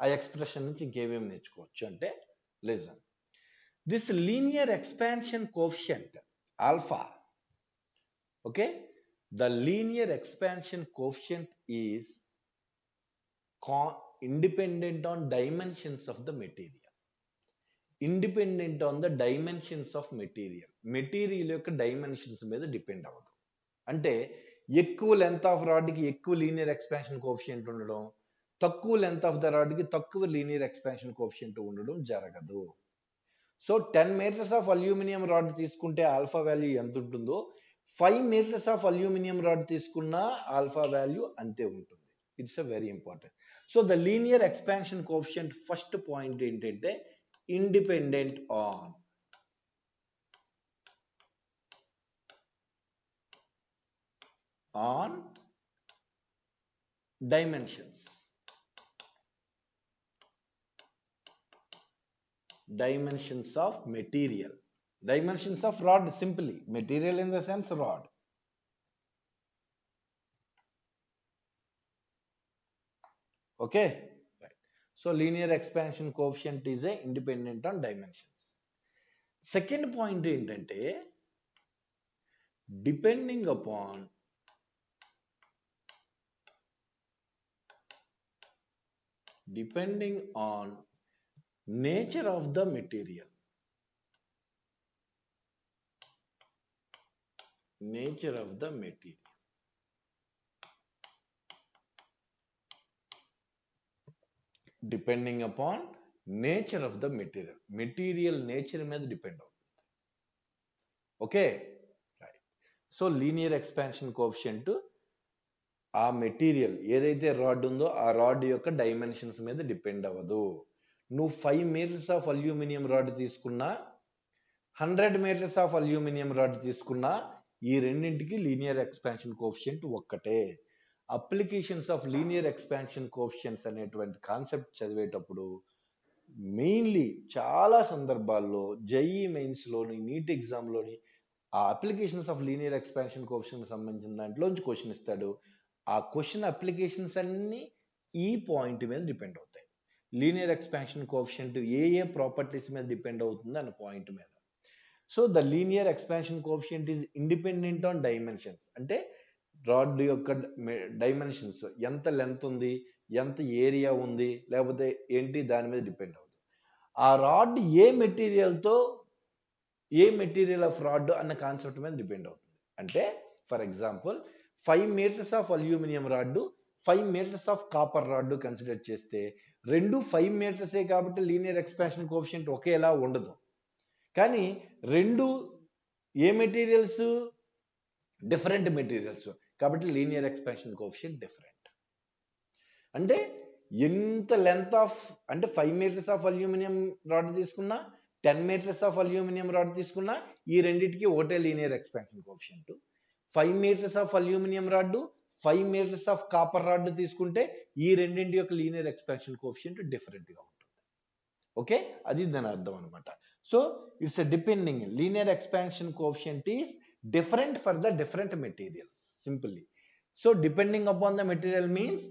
ఆ ఎక్స్ప్రెషన్ నుంచి ఇంకేమేమి నేర్చుకోవచ్చు అంటే, listen. This linear expansion coefficient alpha, okay, the linear expansion coefficient is independent on dimensions of the material. Independent on the dimensions of material. Material యొక్క డైమెన్షన్స్ మీద డిపెండ్ అవ్వదు. అంటే ఎక్కువ లెంత్ ఆఫ్ రాడ్కి ఎక్కువ లీనియర్ ఎక్స్పాన్షన్ కోఎఫిషియంట్ ఉండడం, తక్కువ length of the రాడ్కి తక్కువ linear expansion coefficient ఉండడం జరగదు. So 10 meters of aluminium rod తీసుకుంటే ఆల్ఫా వాల్యూ ఎంత ఉంటుందో, 5 మీటర్స్ ఆఫ్ అల్యూమినియం రాడ్ తీసుకున్న ఆల్ఫా వాల్యూ అంతే ఉంటుంది. It's a very important. So the linear expansion coefficient first point ఏంటంటే, independent on dimensions. Dimensions of material. Dimensions of rod, simply material in the sense rod. Okay, right. So linear expansion coefficient is a independent on dimensions. Second point ఏంటంటే, depending on nature of the material. Nature of the material. Depending upon nature of the material. Material nature మీద depend అవుతుంది. Okay, right. So linear expansion coefficient ఆ material ఏదైతే rod ఉందో ఆ rod యొక్క dimensions మీద depend అవ్వదు. నువ్వు 5 మీటర్స్ ఆఫ్ అల్యూమినియం రాడ్ తీసుకున్నా, 100 మీటర్స్ ఆఫ్ అల్యూమినియం రాడ్ తీసుకున్నా, ఈ రెండింటికి లీనియర్ ఎక్స్పాన్షన్ కోఎఫిషియంట్ ఒక్కటే. Applications of linear expansion coefficients అనేటువంటి కాన్సెప్ట్ చదివేటప్పుడు మెయిన్లీ చాలా సందర్భాల్లో జేఈఈ మెయిన్స్లోని, నీట్ ఎగ్జామ్లోని ఆ applications of linear expansion coefficient సంబంధించిన దాంట్లోంచి క్వశ్చన్ ఇస్తాడు. ఆ క్వశ్చన్ అప్లికేషన్స్ అన్ని ఈ పాయింట్ మీద డిపెండ్ అవుతాయి. లీనియర్ ఎక్స్పాన్షన్ కోఎఫిషియంట్ ఏ ఏ ప్రాపర్టీస్ మీద డిపెండ్ అవుతుంది అన్న పాయింట్ మీద. So the linear expansion coefficient is independent on dimensions. అంటే రాడ్ యొక్క డైమెన్షన్స్, ఎంత లెంత్ ఉంది, ఎంత ఏరియా ఉంది, లేకపోతే ఏంటి, దాని మీద డిపెండ్ అవుతుంది. ఆ రాడ్ ఏ మెటీరియల్ ఆఫ్ రాడ్ అన్న కాన్సెప్ట్ మీద డిపెండ్ అవుతుంది. అంటే for example 5 metres of aluminium rod, 5 metres of copper rod consider చేస్తే, రెండు 5 మీటర్సే కాబట్టి లీనియర్ ఎక్స్పాన్షన్ కోఎఫిషియంట్ ఒకేలా ఉండదు. కానీ రెండు ఏ మెటీరియల్స్, డిఫరెంట్ మెటీరియల్స్ కాబట్టి లీనియర్ ఎక్స్పాన్షన్ కోఎఫిషియంట్ డిఫరెంట్. అంటే ఎంత లెంత్ ఆఫ్, అంటే 5 మీటర్స్ ఆఫ్ అల్యూమినియం రాడ్ తీసుకున్నా, 10 మీటర్స్ ఆఫ్ అల్యూమినియం రాడ్ తీసుకున్నా, ఈ రెండింటికి ఒకటే linear expansion coefficient. 5 metres of aluminium rod, 5 metres of copper rod తీసుకుంటే ఈ రెండింటి యొక్క లీనియర్ ఎక్స్పాన్షన్ కోఎఫిషియంట్ డిఫరెంట్గా ఉంటుంది. ఓకే, అది దాని అర్థం అనమాట. So it's depending linear expansion coefficient is different for the different materials simply. So depending upon the material means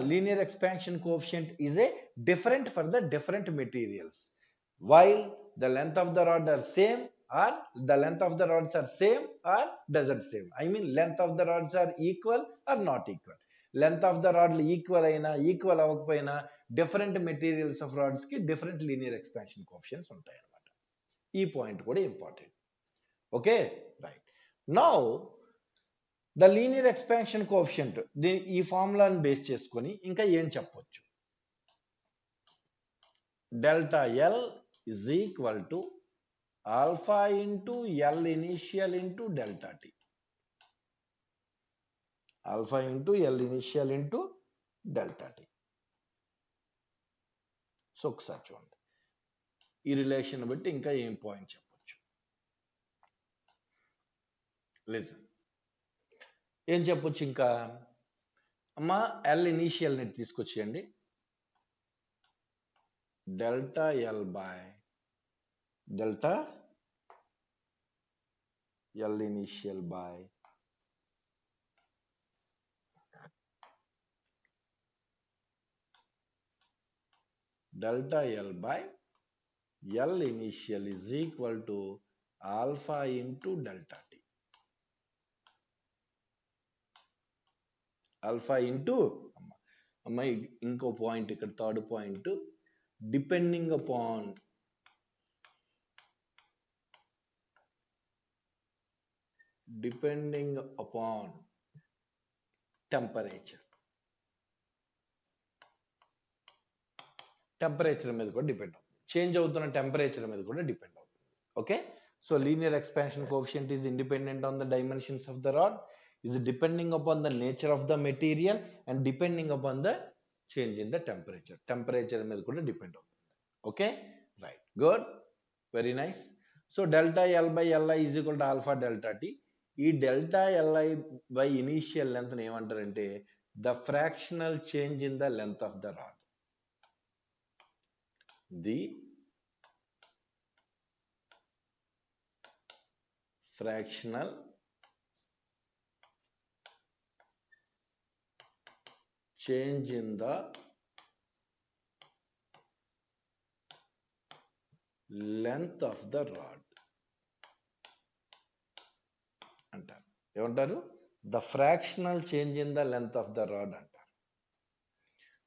linear expansion coefficient is a different for the different materials, while the length of the rod are same or the length of the rods are same or doesn't same. I mean length of the rods are equal or not equal. Length of the rod equal అయినా equal అవ్వకపోయినా different materials of rods కి different linear expansion coefficients ఉంటాయి అన్నమాట. ఈ point కూడా important. Okay right. Now the linear expansion coefficient ఈ ఫార్ములాని base చేసుకొని ఇంకా ఏం చెప్పొచ్చు? Delta L is equal to alpha into L initial into delta T. Alpha into L initial into delta T. So ఒకసారి చూడండి ఈ రిలేషన్ బట్టి ఇంకా ఏం పాయింట్ చెప్పొచ్చు. లిజన్, ఏం చెప్పొచ్చు ఇంకా? అమ్మా ఎల్ ఇనీషియల్ ని తీసుకొచ్చేయండి. Delta L by delta L initial by delta L by L initial is equal to alpha into delta T. Alpha into అమ్మాయి ఇంకో పాయింట్ ఇక్కడ third point, depending upon temperature. Temperature మీద కూడా డిపెండ్ అవుతుంది, change అవుతున్న temperature మీద కూడా depend అవుతుంది. Okay, so linear expansion coefficient is independent on the dimensions of the rod, is depending upon the nature of the material and depending upon the change in the temperature. Temperature మీద కూడా depend అవుతుంది. Okay right, good, very nice. So delta L by Li is equal to alpha delta T. ఈ delta Li by initial length ఏమంటారంటే the fractional change in the length of the rod. The fractional change in the length of the rod అంటారు. ఏమంటారు? The fractional change in the length of the rod అంటారు.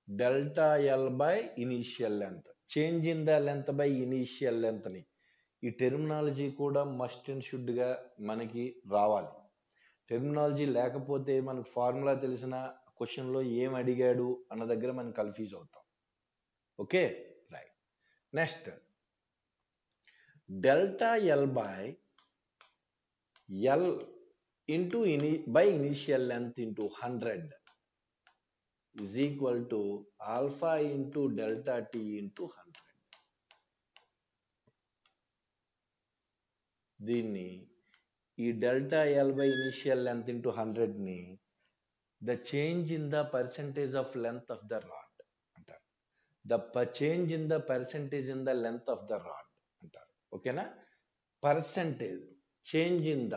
Delta L by initial length, change in the length by initial length ని, ఈ terminology కూడా must and should గా మనకి రావాలి. Terminology లేకపోతే మనకు ఫార్ములా తెలిసిన క్వశ్చన్ లో ఏం అడిగాడు అన్న దగ్గర మనం కన్ఫ్యూజ్ అవుతాం. Okay right. Next delta L by L into by initial length into 100 is equal to alpha into delta t into 100. దీన్ని ఈ delta L by initial length into 100 ని the change in the percentage of length of the rod అంటారు. The change in the percentage in the length of the rod అంటారు. ఓకేనా? Percentage change in the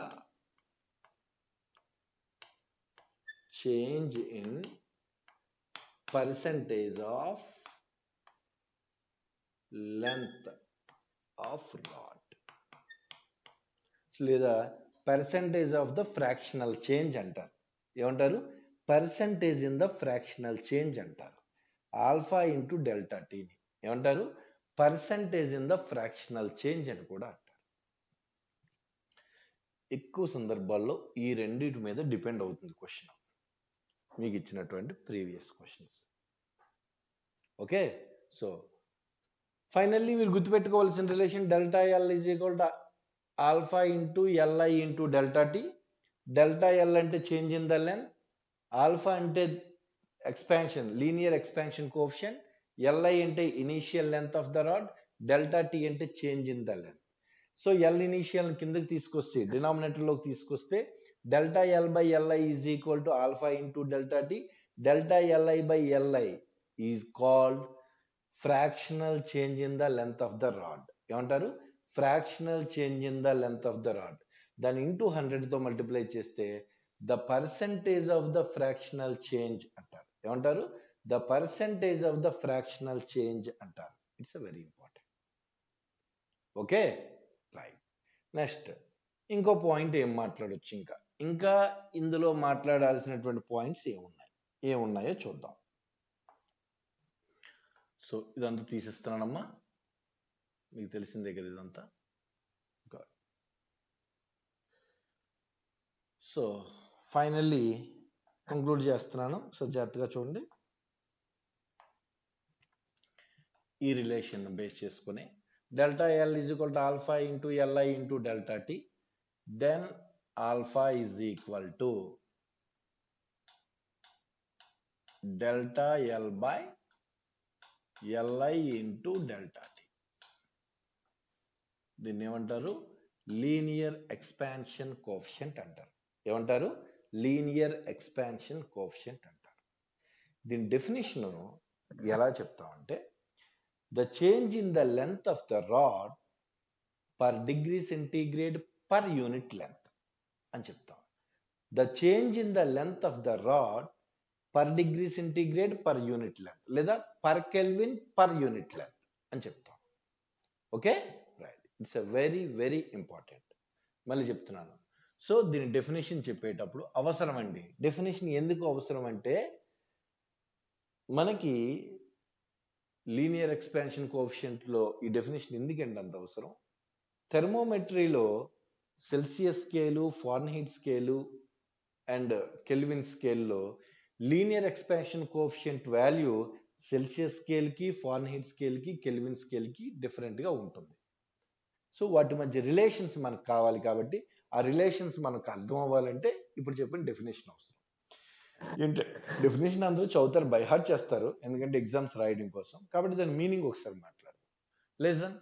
percentage of length of rod లేదా percentage of the fractional change అంటారు. ఏమంటారు? percentage in the fractional change అంటారు. Alpha into delta టీని ఏమంటారు? percentage in the fractional change అని కూడా అంటారు. ఎక్కువ సందర్భాల్లో ఈ రెండింటి మీద డిపెండ్ అవుతుంది క్వశ్చన్, మీకు ఇచ్చినటువంటి previous questions. Okay, so finally మీరు గుర్తుపెట్టుకోవాల్సిన relation delta L is equal to alpha into LI into delta T. Delta L అంటే change in the length, alpha అంటే expansion linear expansion coefficient, Li అంటే initial length of the rod, delta T అంటే change in the length. So L initial కిందకి తీసుకొస్తే డినామినేటర్లోకి తీసుకొస్తే delta L by Li is equal to alpha into delta T. Delta Li by Li is called fractional change in the length of the rod. ఏమంటారు? Fractional change in the length of the rod. దాన్ని into 100తో multiply చేస్తే the percentage of the fractional change అంటారు. ఏమంటారు? The percentage of the fractional change అంటారు. It's a very important. Okay, right. Next ఇంకో point ఏం మాట్లాడొచ్చు? ఇంకా ఇందులో మాట్లాడాల్సినటువంటి పాయింట్స్ ఏమున్నాయో చూద్దాం. సో ఇదంతా తీసేస్తున్నానమ్మా, మీకు తెలిసిందే కదా ఇదంతా. సో ఫైనల్లీ కంక్లూడ్ చేస్తున్నాను. సో జాగ్రత్తగా చూడండి. ఈ రిలేషన్ బేస్ చేసుకుని delta L is equal to alpha into Li into delta T, then alpha is equal to delta L by Li into delta T. దీన్ని ఏమంటారు? లీనియర్ ఎక్స్పాన్షన్ కోఎఫిషియంట్ అంటారు. ఏమంటారు? Linear expansion coefficient అంటారు. దీని definition ఎలా చెప్తామంటే, the change in the length of the rod per degree centigrade per unit length అని చెప్తాం. The change in the length of the rod per degree centigrade per unit length లేదా per Kelvin per unit length అని చెప్తాం. Okay, right. It's a very very important. మళ్ళీ చెప్తున్నాను. So దీని definition చెప్పేటప్పుడు అవసరం అండి. డెఫినేషన్ ఎందుకు అవసరం అంటే, మనకి లీనియర్ ఎక్స్పాన్షన్ కోఎఫిషియంట్లో ఈ డెఫినేషన్ ఎందుకంటే అంత అవసరం? థెర్మోమెట్రీలో Celsius scale, Fahrenheit scale and Kelvin స్కేల్లో linear expansion coefficient value Celsius స్కేల్కి, ఫారెన్హీట్ స్కేల్కి, కెల్విన్ స్కేల్కి డిఫరెంట్గా ఉంటుంది. సో వాటి మధ్య రిలేషన్స్ మనకు కావాలి కాబట్టి ఆ రిలేషన్స్ మనకు అర్థం అవ్వాలంటే ఇప్పుడు చెప్పిన డెఫినేషన్ అవసరం. ఏంటంటే డెఫినేషన్ అందరూ చదువుతారు, బై హార్ట్ చేస్తారు, ఎందుకంటే ఎగ్జామ్స్ రాయడం కోసం. కాబట్టి దాని మీనింగ్ ఒకసారి మాట్లాడదాం. Listen.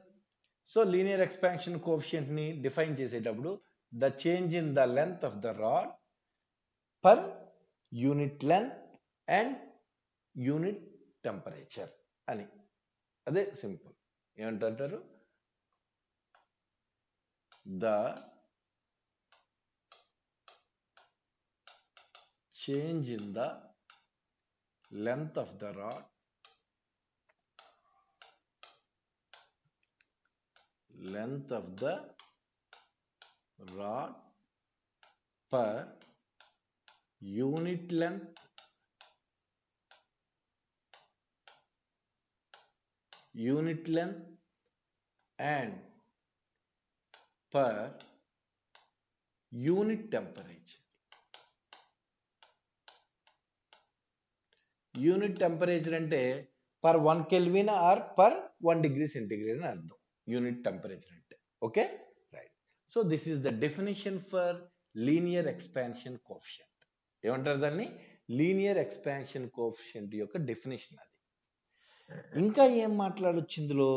So linear expansion coefficient ని డిఫైన్ చేసేటప్పుడు the change in the length of the rod per unit length and unit temperature అని. అదే సింపుల్. ఏమంటారు? The change in the length of the rod per unit length and per unit temperature. Unit temperature అంటే per 1 Kelvin or per 1 degree centigrade అని అర్థం unit temperature అంటే. Okay, right. So this is the definition for linear expansion coefficient. ఏమంటారు దాన్ని? Linear expansion coefficient యొక్క definition అది. ఇంకా ఏం మాట్లాడొచ్చు ఇందులో?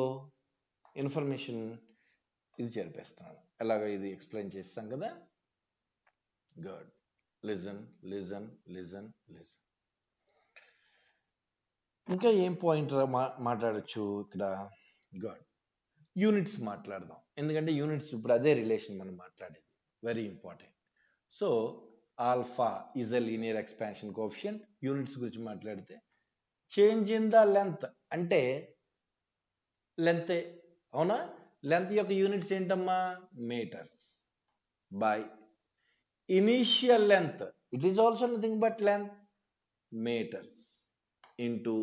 ఇన్ఫర్మేషన్ ఇది చేర్పేస్తున్నాను. ఎలాగ ఇది ఎక్స్ప్లెయిన్ చేస్తాం కదా. గుడ్. లిజన్. ఇంకా ఏం పాయింట్ మాట్లాడచ్చు ఇక్కడ? గుడ్. యూనిట్స్ మాట్లాడదాం, ఎందుకంటే యూనిట్స్ ఇప్పుడు అదే రిలేషన్ మనం మాట్లాడేది, very important. So alpha is a linear expansion coefficient. Units గురించి మాట్లాడితే చేంజ్ ఇన్ ద లెంత్ అంటే లెంత్, అవునా? లెంత్ యొక్క యూనిట్స్ ఏంటమ్మా? Metres. By initial length, it is also nothing but length, metres, into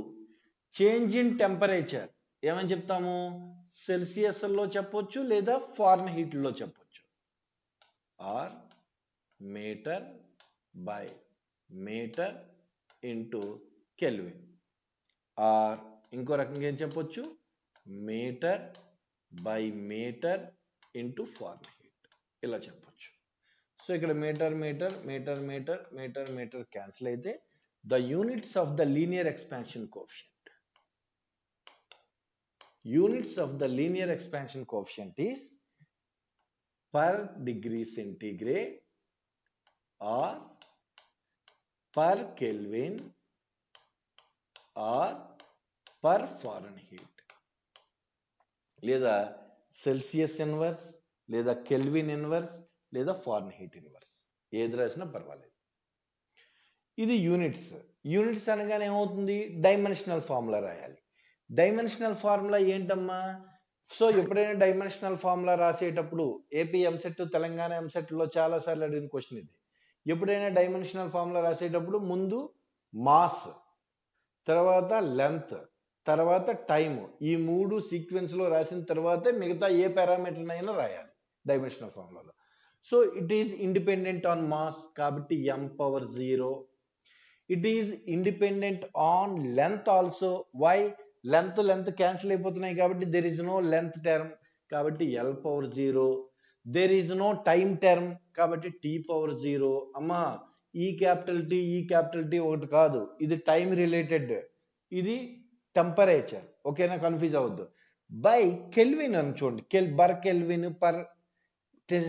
change in temperature. ఏమని చెప్తాము? సెల్సియస్లో చెప్పొచ్చు లేదా ఫారెన్హీట్ లో చెప్పొచ్చు. Or metre by metre into kelvin. Or ఇంకో రకంగా ఏం చెప్పొచ్చు? Metre by metre into Fahrenheit, ఇలా చెప్పొచ్చు. సో ఇక్కడ మీటర్ క్యాన్సిల్ అయితే the units of the linear expansion coefficient. Units of the linear expansion coefficient is per degree centigrade or per Kelvin or per foreign heat, లేదా Celsius inverse, లేదా Kelvin inverse, లేదా foreign heat inverse, ఏది రాసినా పర్వాలేదు. ఇది units. Units అనగానే ఏమవుతుంది, dimensional formula రాయాలి. డైమెన్షనల్ ఫార్ములా ఏంటమ్మా? సో ఎప్పుడైనా డైమెన్షనల్ ఫార్ములా రాసేటప్పుడు ఏపీ ఎంసెట్, తెలంగాణ ఎంసెట్లో చాలాసార్లు అడిగిన క్వశ్చన్ ఇది. ఎప్పుడైనా డైమెన్షనల్ ఫార్ములా రాసేటప్పుడు ముందు మాస్, తర్వాత లెంత్, తర్వాత టైం, ఈ 3 సీక్వెన్స్లో రాసిన తర్వాతే మిగతా ఏ పారామీటర్ అయినా రాయాలి డైమెన్షనల్ ఫార్ములాలో. So it is independent on mass కాబట్టి m⁻0. It is independent on length also. Why? Length cancel అయిపోతున్నాయి కాబట్టి there is no length term కాబట్టి l⁻0. There is no time term కాబట్టి t⁻0. అమ్మా ఈ క్యాపిటల్ టీ ఒకటి కాదు, ఇది టైం రిలేటెడ్, ఇది టెంపరేచర్. ఓకేనా, కన్ఫ్యూజ్ అవ్వద్దు. బై కెల్విన్ అని చూడండి, per Kelvin, per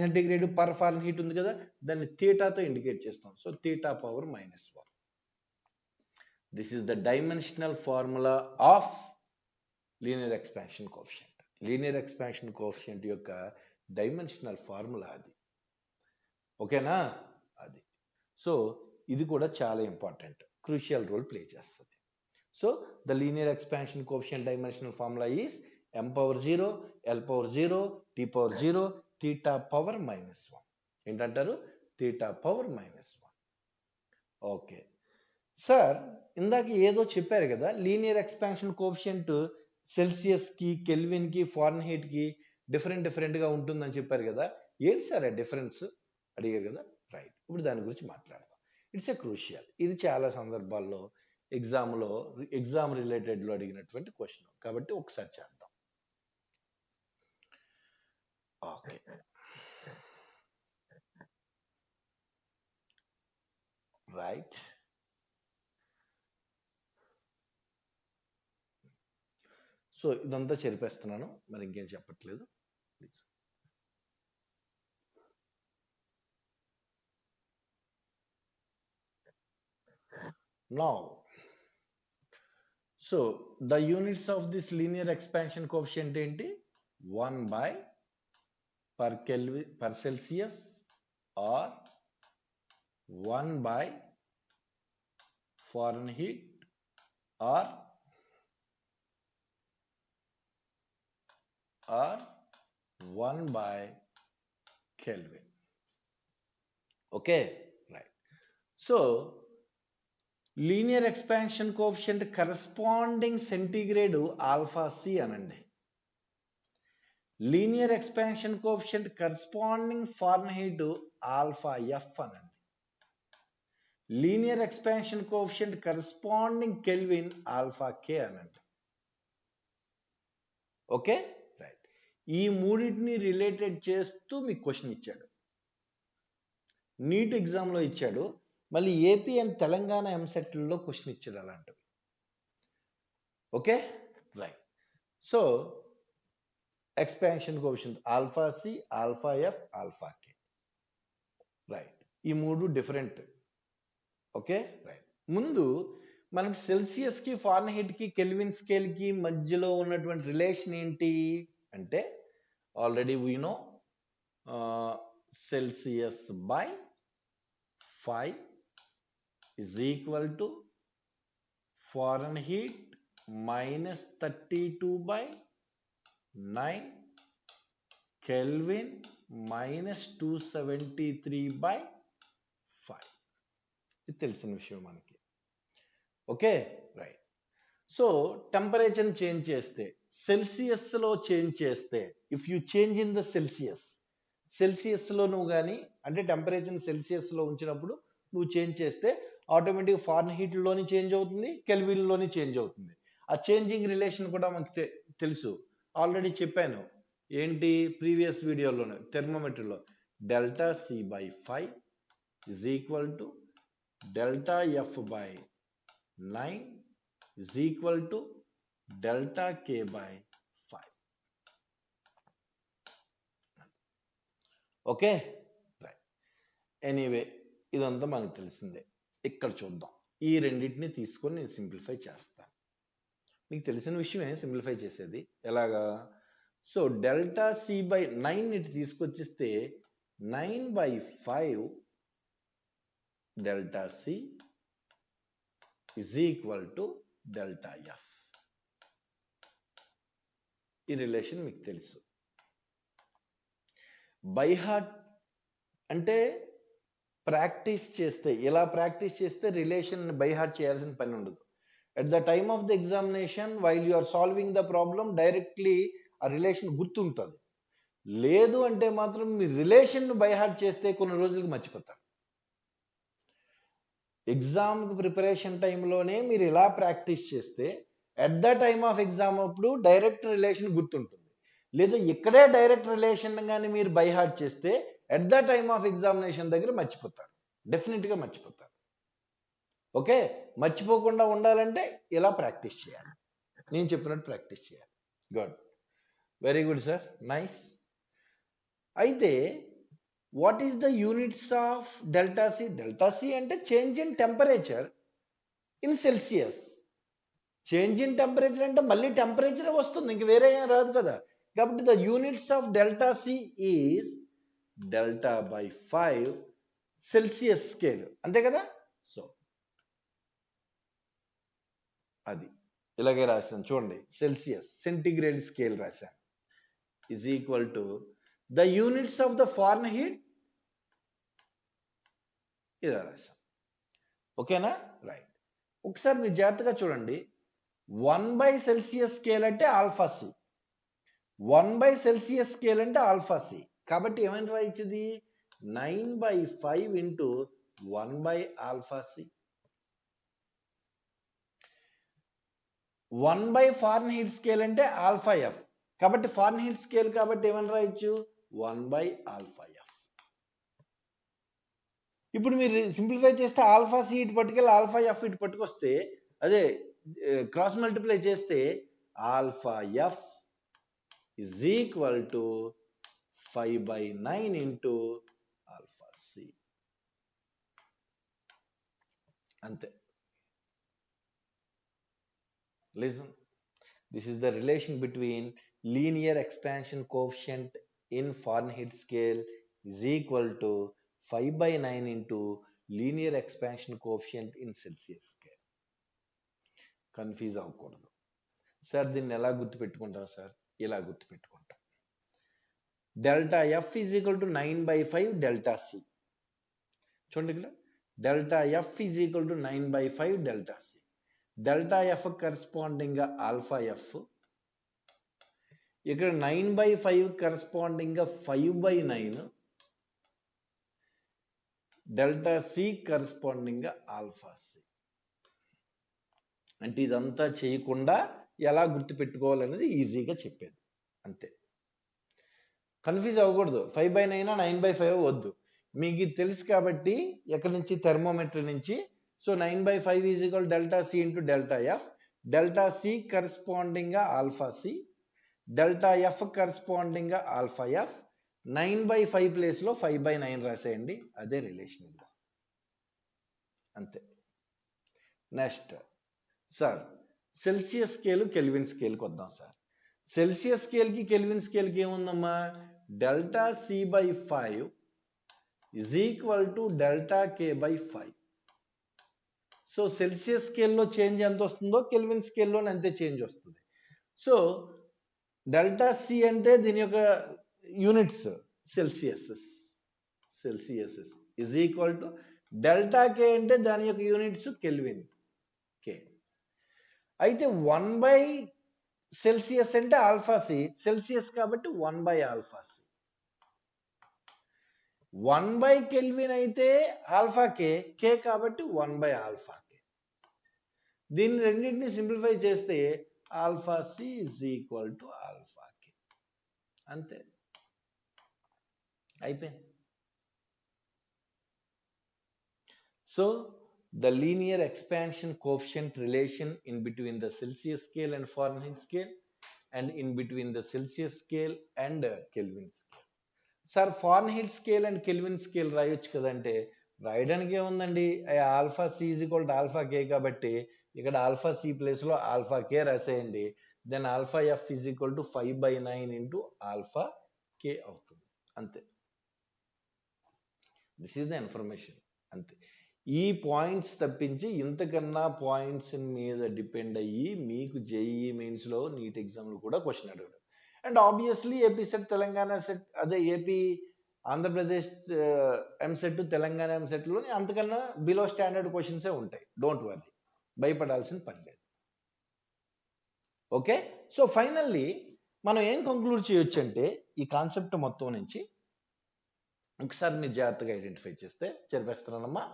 centigrade, per Fahrenheit ఉంది కదా, దాన్ని థీటాతో ఇండికేట్ చేస్తాం. So θ⁻⁻1. This is the dimensional formula of linear expansion coefficient. Linear expansion coefficient యొక్క డైమెన్షనల్ ఫార్ములా అది. ఓకేనా, అది. సో ఇది కూడా చాలా ఇంపార్టెంట్, క్రూషియల్ రోల్ ప్లే చేస్తుంది. So the linear expansion coefficient dimensional formula is m⁻0, l⁻0, t⁻0, θ⁻⁻1. ఏంటంటారు? θ⁻⁻1. Okay sir, ఇందాక ఏదో చెప్పారు కదా, లీనియర్ ఎక్స్పాన్షన్ కోఎఫిషియంట్ సెల్సియస్కి, కెల్విన్కి, ఫారెన్ హీట్కి డిఫరెంట్గా ఉంటుందని చెప్పారు కదా. ఏంటి సార్ ఆ డిఫరెన్స్ అడిగారు కదా. రైట్, ఇప్పుడు దాని గురించి మాట్లాడదాం. It's a crucial. ఇది చాలా సందర్భాల్లో ఎగ్జామ్ రిలేటెడ్లో అడిగినటువంటి క్వశ్చన్ కాబట్టి ఒకసారి చేద్దాం. Okay, right. సో ఇదంతా చెరిపేస్తున్నాను, మరి ఇంకేం చెప్పట్లేదు please. Now, so the units of this linear expansion coefficient ఏంటి? 1 by per Kelvin per Celsius or 1 by Fahrenheit or 1 by Kelvin. Okay, right. So linear expansion coefficient corresponding centigrade alpha C అనండి. Linear expansion coefficient corresponding Fahrenheit alpha F అనండి. Linear expansion coefficient corresponding Kelvin alpha K అనండి. Okay, right. ఈ మూడింటిని related చేస్తూ మీకు question ఇచ్చాడు, neat ఎగ్జామ్లో ఇచ్చాడు, మళ్ళీ ఏపీ అండ్ తెలంగాణ ఎంసెట్లో క్వశ్చన్ ఇచ్చాడు అలాంటివి. Okay, right. So expansion coefficient alpha C, alpha F, alpha K. Right, ఈ మూడు డిఫరెంట్. Okay, right. ముందు మనకి సెల్సియస్కి, ఫారెన్హీట్కి, కెల్విన్ స్కేల్కి మధ్యలో ఉన్నటువంటి రిలేషన్ ఏంటి అంటే, already we know Celsius by 5 is equal to Fahrenheit minus 32 by 9 Kelvin minus 273 by 5. ఇది తెలిసిన విషయం మనకి. Okay, right. So temperature change చేస్తే, సెల్సియస్లో చేంజ్ చేస్తే, if you change in the సెల్సియస్లో నువ్వు కానీ అంటే టెంపరేచర్ సెల్సియస్లో ఉంచినప్పుడు నువ్వు చేంజ్ చేస్తే ఆటోమేటిక్గా ఫారెన్ హీట్లోని చేంజ్ అవుతుంది, కెల్విన్లోని చేంజ్ అవుతుంది. ఆ చేంజింగ్ రిలేషన్ కూడా మనకి తెలుసు, ఆల్రెడీ చెప్పాను. ఏంటి? ప్రీవియస్ వీడియోలోనే థెర్మోమీటర్లో delta C by 5 is equal to delta F by 9 is equal to delta K by 5. Okay, right. Anyway ఇదంతా మనకు తెలిసిందే. ఇక్కడ చూద్దాం, ఈ రెండింటిని తీసుకొని నేను సింప్లిఫై చేస్తాను. మీకు తెలిసిన విషయమే సింప్లిఫై చేసేది ఎలాగా. సో డెల్టా సి బై 9 ఇటు తీసుకొచ్చిస్తే 9/5 delta C is equal to delta F. ఈ రిలేషన్ మీకు తెలుసు. బై హార్ట్ అంటే ప్రాక్టీస్ చేస్తే, ఇలా ప్రాక్టీస్ చేస్తే రిలేషన్ బై హార్ట్ చేయాల్సిన పని ఉండదు. At the time of the examination while you are solving the problem directly ఆ రిలేషన్ గుర్తుంటుంది. లేదు అంటే మాత్రం మీ రిలేషన్ బై హార్ట్ చేస్తే కొన్ని రోజులకు మర్చిపోతారు. ఎగ్జామ్కి ప్రిపరేషన్ టైంలోనే మీరు ఇలా ప్రాక్టీస్ చేస్తే at the time of exam అప్పుడు డైరెక్ట్ రిలేషన్ గుర్తుంటుంది. లేదా ఇక్కడే డైరెక్ట్ రిలేషన్ కానీ మీరు బై హార్ట్ చేస్తే at the time of examination దగ్గర మర్చిపోతారు, డెఫినెట్గా మర్చిపోతారు. ఓకే, మర్చిపోకుండా ఉండాలంటే ఇలా ప్రాక్టీస్ చేయాలి, నేను చెప్పినట్టు ప్రాక్టీస్ చేయాలి. Good, very good sir, nice. అయితే what is the units of delta C? Delta C అంటే change in temperature in Celsius. Change in temperature అంటే మళ్ళీ టెంపరేచర్ వస్తుంది, ఇంక వేరే ఏం రాదు కదా. కాబట్టి the units of delta C is delta by 5 Celsius scale, అంతే కదా. సో అది ఇలాగే రాశాను చూడండి, సెల్సియస్ సెంటిగ్రేడ్ స్కేల్ రాశాను, is equal to the units of the Fahrenheit, ఇలా రాశాం. ఓకేనా, రైట్. ఒకసారి మీరు జాగ్రత్తగా చూడండి, 1/సెల్సియస్ స్కేల్ అంటే ఆల్ఫా సి, 1/సెల్సియస్ స్కేల్ అంటే ఆల్ఫా సి. కాబట్టి ఏమైనా రాయించింది 9/5 ఇంటూ 1/ఆల్ఫా సి. 1/ఫారెన్హీట్ స్కేల్ అంటే ఆల్ఫా ఎఫ్, కాబట్టి ఫారెన్హీట్ స్కేల్ కాబట్టి ఏమైనా రాయొచ్చు 1/ఆల్ఫా ఎఫ్. ఇప్పుడు మీరు సింప్లిఫై చేస్తే ఆల్ఫా సి ఇటు పట్టుకెళ్ళి ఆల్ఫా ఎఫ్ ఇటు పట్టుకొస్తే, అదే క్రాస్ మల్టిప్లై చేస్తే alpha F is equal to 5/9 into alpha C, అంతే. Listen, this is the relation between linear expansion coefficient in Fahrenheit scale is equal to 5/9 into linear expansion coefficient in Celsius scale. Confuse అవ్వకూడదు. Sir దీన్ని ఎలా గుర్తుపెట్టుకుంటాం sir? ఇలా గుర్తుపెట్టుకుంటాం. Delta F is equal to 9/5 delta C. చూడండి ఇక్కడ, delta F is equal to 9/5 delta C. Delta F corresponding alpha F, ఇక్కడ 9/5 corresponding 5/9, delta C corresponding alpha C. అంటే ఇదంతా చేయకుండా ఎలా గుర్తుపెట్టుకోవాలనేది ఈజీగా చెప్పేది, అంతే. కన్ఫ్యూజ్ అవ్వకూడదు, 5/9 9/5 వద్దు, మీకు ఇది తెలుసు కాబట్టి ఎక్కడి నుంచి, థెర్మోమెట్రీ నుంచి. So 9/5 is equal delta C into delta F, delta C corresponding alpha C, delta F corresponding alpha F. 9/5 ప్లేస్లో 5/9 రాసేయండి, అదే రిలేషన్ ఇది, అంతే. Next sir, Celsius scale Kelvin స్కేల్కి వద్దాం సార్. సెల్సియస్ స్కేల్కి కెల్విన్ స్కేల్కి ఏముందమ్మా, delta C by 5 is equal to delta K by 5. So Celsius స్కేల్లో చేంజ్ ఎంత వస్తుందో కెల్విన్ స్కేల్లో అంతే చేంజ్ వస్తుంది. సో డెల్టా సి అంటే దీని యొక్క units Celsius, Celsius is equal to delta K అంటే దాని యొక్క యూనిట్స్ కెల్విన్ కే. అయితే 1/సెల్సియస్ అంటే ఆల్ఫా సి, సెల్సియస్ కాబట్టి 1/ఆల్ఫా సి. 1/కెల్విన్ అయితే ఆల్ఫా కే, కే కాబట్టి 1/ఆల్ఫా కే. దీన్ని రెండింటిని సింప్లిఫై చేస్తే alpha C is equal to alpha K, అంతే, అయిపోయింది. So the linear expansion coefficient relation in between the Celsius scale and Fahrenheit scale and in between the Celsius scale and Kelvin scale. Sir Fahrenheit scale and Kelvin scale రాయొచ్చు కదంటే, రాయడానికి ఏముందండి, alpha C is equal to alpha K కాబట్టి ఇక్కడ alpha C ప్లేస్లో alpha K రాసేయండి. Then alpha F is equal to 5/9 into alpha K అవుతుంది. అంతే. This is the information. అంతే. ఈ పాయింట్స్ తప్పించి ఇంతకన్నా పాయింట్స్ మీద డిపెండ్ అయ్యి మీకు జేఈఈ మెయిన్స్లో నీట్ ఎగ్జామ్లో కూడా క్వశ్చన్ అడగడు. And obviously AP set, Telangana set, అదే ఏపీ ఆంధ్రప్రదేశ్ ఎంసెట్, తెలంగాణ ఎంసెట్లోని అంతకన్నా బిలో స్టాండర్డ్ క్వశ్చన్సే ఉంటాయి. డోంట్ వరీ, భయపడాల్సిన పని లేదు. ఓకే. సో ఫైనల్లీ మనం ఏం కంక్లూడ్ చేయొచ్చు అంటే ఈ కాన్సెప్ట్ మొత్తం నుంచి ఒకసారి మీరు జాగ్రత్తగా ఐడెంటిఫై చేస్తే చెప్పేస్తున్నానమ్మా.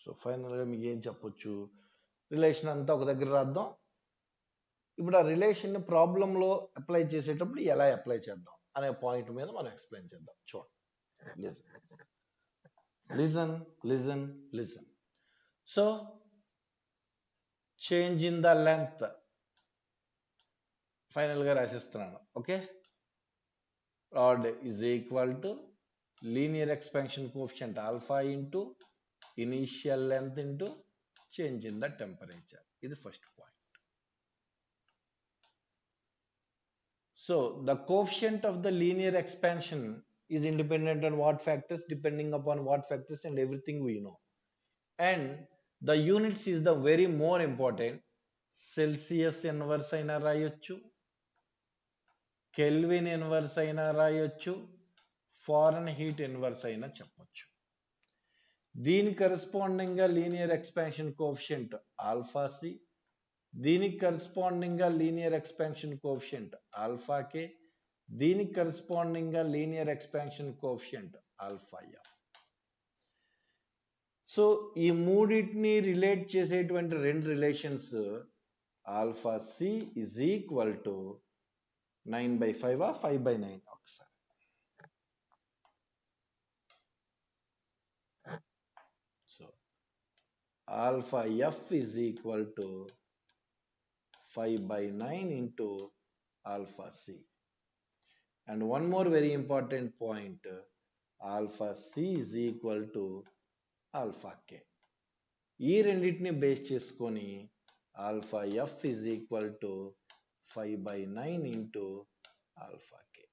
సో ఫైనల్గా మీకు ఏం చెప్పొచ్చు, రిలేషన్ అంతా ఒక దగ్గర రాద్దాం. ఇప్పుడు ఆ రిలేషన్ ప్రాబ్లంలో అప్లై చేసేటప్పుడు ఎలా అప్లై చేద్దాం అనే పాయింట్ మీద మనం ఎక్స్ప్లెయిన్ చేద్దాం. చూడండి, listen listen listen. So change in the length ఫైనల్గా రాసిస్తున్నాను. Okay. Rod is equal to linear expansion coefficient alpha into initial length into change in the temperature. ఇది first point. So the coefficient of the linear expansion is independent on what factors? Depending upon what factors and everything we know. And the units is the very more important. Celsius inverse aina rayochu, Kelvin inverse aina rayochu, Fahrenheit inverse aina cheppochu. దీని corresponding గా linear expansion coefficient alpha c, దీనికి corresponding గా linear expansion coefficient alpha K, దీనికి corresponding గా linear expansion coefficient alpha F. So ఈ మూడింటిని relate చేసేటువంటి రెండు relations alpha C is equal to 9/5 5/9. ఒకసారి so alpha F is equal to 5/9 into alpha c. And one more very important point, alpha c is equal to alpha k. ఈ రెండింటిని base చేసుకొని alpha f is equal to 5/9 into alpha k.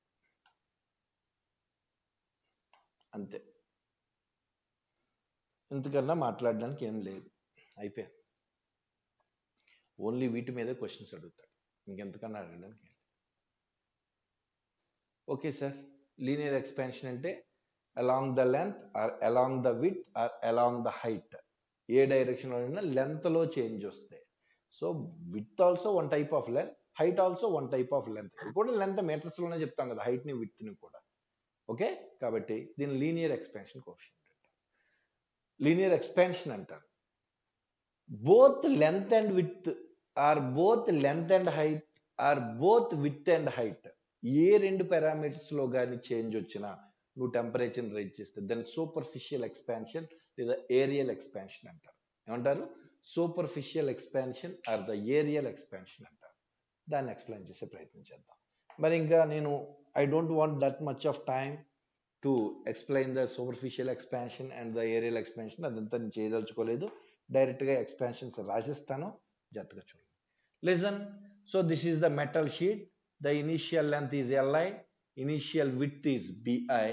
అంతే. ఇంతకన్నా మాట్లాడడానికి ఏం లేదు, అయిపోయింది. Only వీటి మీద క్వశ్చన్స్ అడుగుతాడు, ఇంకెంతకన్నా అడగడానికి. ఓకే సార్, లీనియర్ ఎక్స్పాన్షన్ అంటే along the length or along the width or along the height, ఏ డైరెక్షన్లో అయినా లెంత్లో చేంజ్ వస్తాయి. So width also one type of length, height also one type of length. ఇది కూడా లెంత్ మీటర్స్లోనే చెప్తాం కదా, హైట్ని విడ్త్ని కూడా. ఓకే, కాబట్టి దీని లీనియర్ ఎక్స్పాన్షన్ కోఎఫిషియంట్ అంటారు, లీనియర్ ఎక్స్పాన్షన్ అంటారు. Both length and width or both length and height or both width and height, ఏ రెండు పారామీటర్స్లో కానీ చేంజ్ వచ్చినా నువ్వు టెంపరేచర్ రైజ్ చేస్తే దాన్ని సూపర్ఫిషియల్ ఎక్స్పాన్షన్ లేదా ఏరియల్ ఎక్స్పాన్షన్ అంటారు. ఏమంటారు? Superficial expansion or the areal expansion అంటారు. దాన్ని ఎక్స్ప్లెయిన్ చేసే ప్రయత్నం చేద్దాం. మరి ఇంకా నేను I don't want that much of time to explain the superficial expansion and the areal expansion. అదంతా నేను చేయదలుచుకోలేదు, డైరెక్ట్గా ఎక్స్పాన్షన్స్ రాసిస్తాను, జాగ్రత్తగా చూడండి. Listen. So this is the metal sheet. The initial length is Li, initial width is Bi,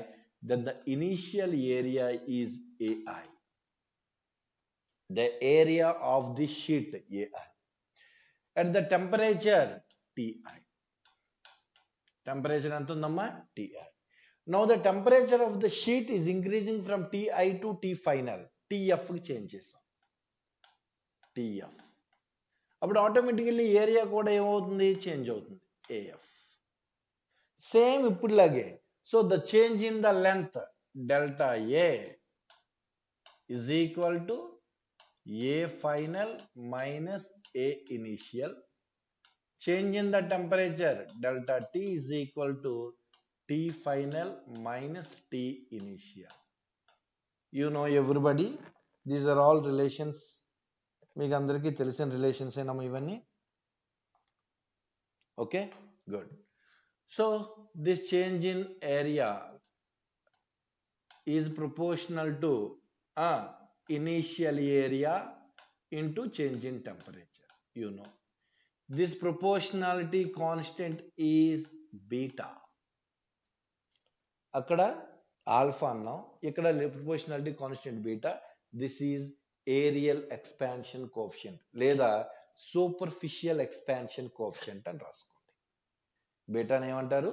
then the initial area is Ai. The area of the sheet Ai. At the temperature Ti. Temperature antundamma Ti. Now the temperature of the sheet is increasing from Ti to T final. Tf change chesam. Tf. అప్పుడు automatically area కూడా ఏమవుతుంది? Change అవుతుంది, AF. Same ఇప్పుడులాగే. So the change in the length delta A is equal to A final minus A initial. change in the temperature delta T is equal to T final minus T initial. You know everybody, these are all relations. మీకు అందరికీ తెలిసిన relations ఏనమ్మా ఇవన్నీ. Okay, good. So this change in area is proportional to initial area into change in temperature. You know, this proportionality constant is beta. అక్కడ alpha అన్నాం, ఇక్కడ proportionality constant beta. This is areal expansion coefficient లేదా superficial expansion coefficient అని రాసుకోండి. బీటాని ఏమంటారు?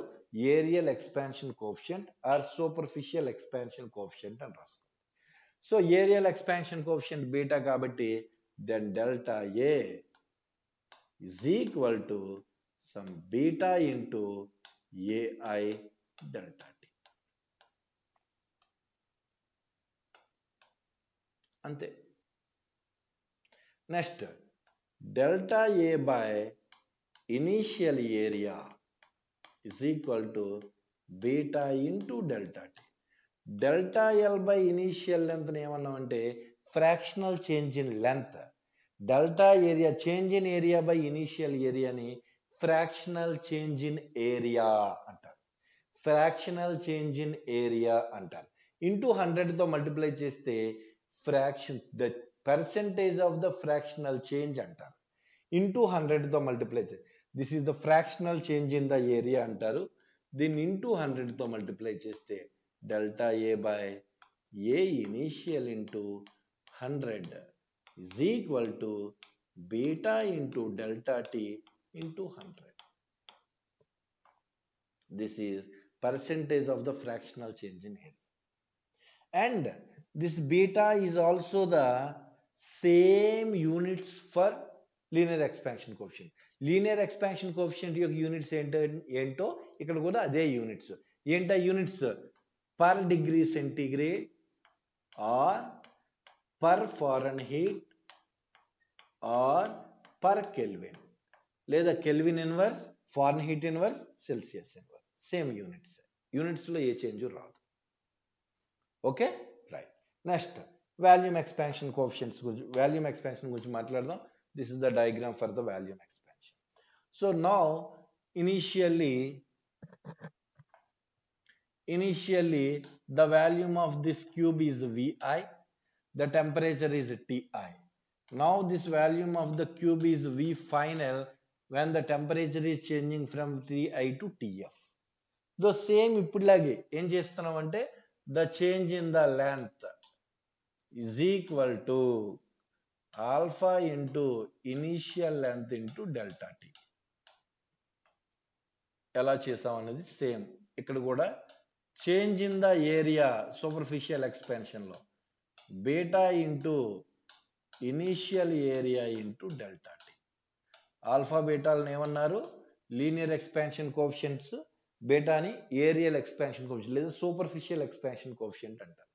Areal expansion coefficient or superficial expansion coefficient అని రాసుకోండి. So areal expansion coefficient beta కాబట్టి then delta A is equal to some beta into AI delta T. అంతే. Next delta A by initial area is equal to beta into delta T. Delta L by initial length ఏమన్నామంటే fractional change in length. Delta area change in area by initial area ని fractional change in area అంటారు. Fractional change in area అంటారు. Into 100తో multiply చేస్తే fraction the percentage of the fractional change అంటారు. Into 100తో multiply చేస్తే this is the fractional change in the area అంటారు. దీన్ని into 100తో multiply చేస్తే delta A by A initial into 100 is equal to beta into delta T into 100. This is percentage of the fractional change in area. And this beta is also the same units for linear expansion coefficient. Linear expansion coefficient యొక్క units ఏంటో ఇక్కడ కూడా అదే యూనిట్స్. ఏంటా units? Per degree centigrade or per Fahrenheit or per Kelvin, లేదా Kelvin inverse, Fahrenheit inverse, Celsius inverse, same units. యూనిట్స్లో ఏ చేంజ్ రాదు. Okay, right. Next volume expansion coefficients గురించి మాట్లాడదాం. This is the diagram for the volume expansion. So now initially the volume of this cube is Vi, the temperature is Ti. Now this volume of the cube is V final when the temperature is changing from Ti to Tf. The same ఇప్పుడులాగే ఏం చేస్తున్నాం అంటే the change in the length is equal to alpha into initial length into delta T. ఎలా చేసాం అనేది same ఇక్కడ కూడా. Change in the area superficial ఎక్స్పాన్షన్లో beta into initial area into delta T. Alpha బీటాలను ఏమన్నారు? Linear expansion coefficients. బీటాని areal expansion coefficient లేదా సూపర్ఫిషియల్ ఎక్స్పాన్షన్ కోఎఫిషియంట్ అంటారు.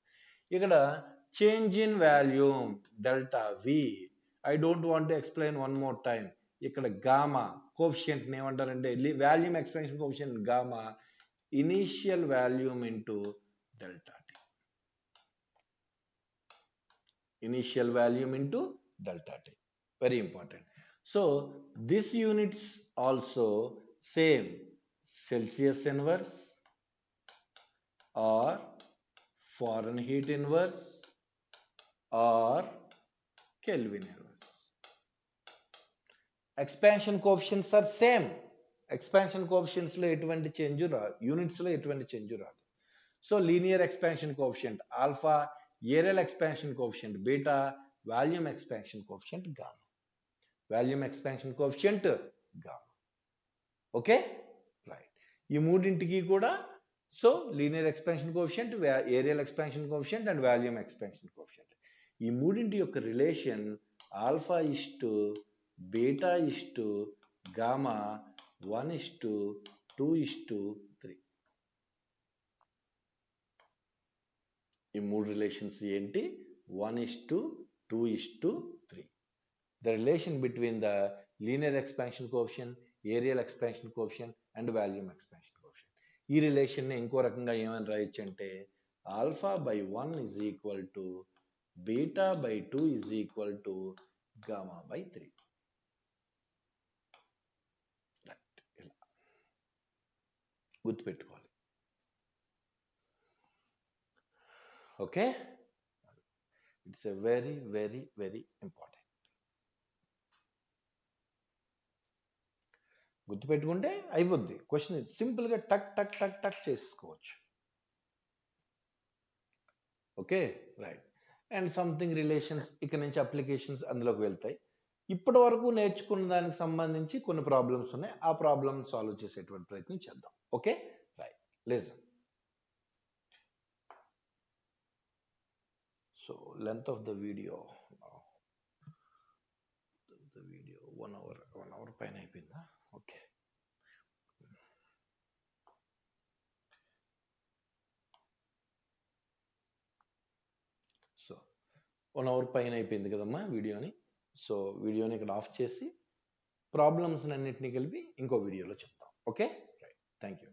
ఇక్కడ change in volume delta V. I don't want to explain one more time. ఇక్కడ gamma coefficient ఏమంటారంటే volume expansion coefficient gamma initial volume into delta T. Initial volume into delta T, very important. So this units also same Celsius inverse or Fahrenheit inverse or kelvin inverse. Expansion coefficients are same. Expansion coefficients లో ఎటువంటి change రాదు, units లో ఎటువంటి change రాదు. So linear expansion coefficient alpha, areal expansion coefficient beta, volume expansion coefficient gamma. Volume expansion coefficient gamma. Okay, right. ఈ మూడింటికి కూడా so linear expansion coefficient, areal expansion coefficient and volume expansion coefficient, ఈ మూడింటి యొక్క relation alpha is to beta is to gamma 1:2:3. ఈ మూడు relations ఏంటి? 1:2:3. The relation between the linear expansion coefficient, areal expansion coefficient and volume expansion coefficient. ఈ రిలేషన్ని ఇంకో రకంగా ఏమని రాయొచ్చు అంటే alpha by 1 is equal to beta by 2 is equal to gamma by 3. ఇలా గుర్తుపెట్టుకోవాలి. Okay, it's a very very very important. గుర్తుపెట్టుకుంటే అయిపోద్ది. క్వశ్చన్ సింపుల్గా టక్ టక్ టక్ టక్ చేసుకోవచ్చు. Okay, right. And something relations, ఇక్కడ నుంచి అప్లికేషన్స్ అందులోకి వెళ్తాయి. ఇప్పటి వరకు నేర్చుకున్న దానికి సంబంధించి కొన్ని ప్రాబ్లమ్స్ ఉన్నాయి. ఆ ప్రాబ్లమ్ సాల్వ్ చేసేటువంటి ప్రయత్నం చేద్దాం. Okay, right. Listen. So length of the video 1 hour పైన అయిపోయిందా? ఓకే. సో 1 hour పైన అయిపోయింది కదమ్మా వీడియోని. సో వీడియోని ఇక్కడ ఆఫ్ చేసి ప్రాబ్లమ్స్ అన్నింటినీ కలిపి ఇంకో వీడియోలో చెప్తాం. Okay, right. Thank you.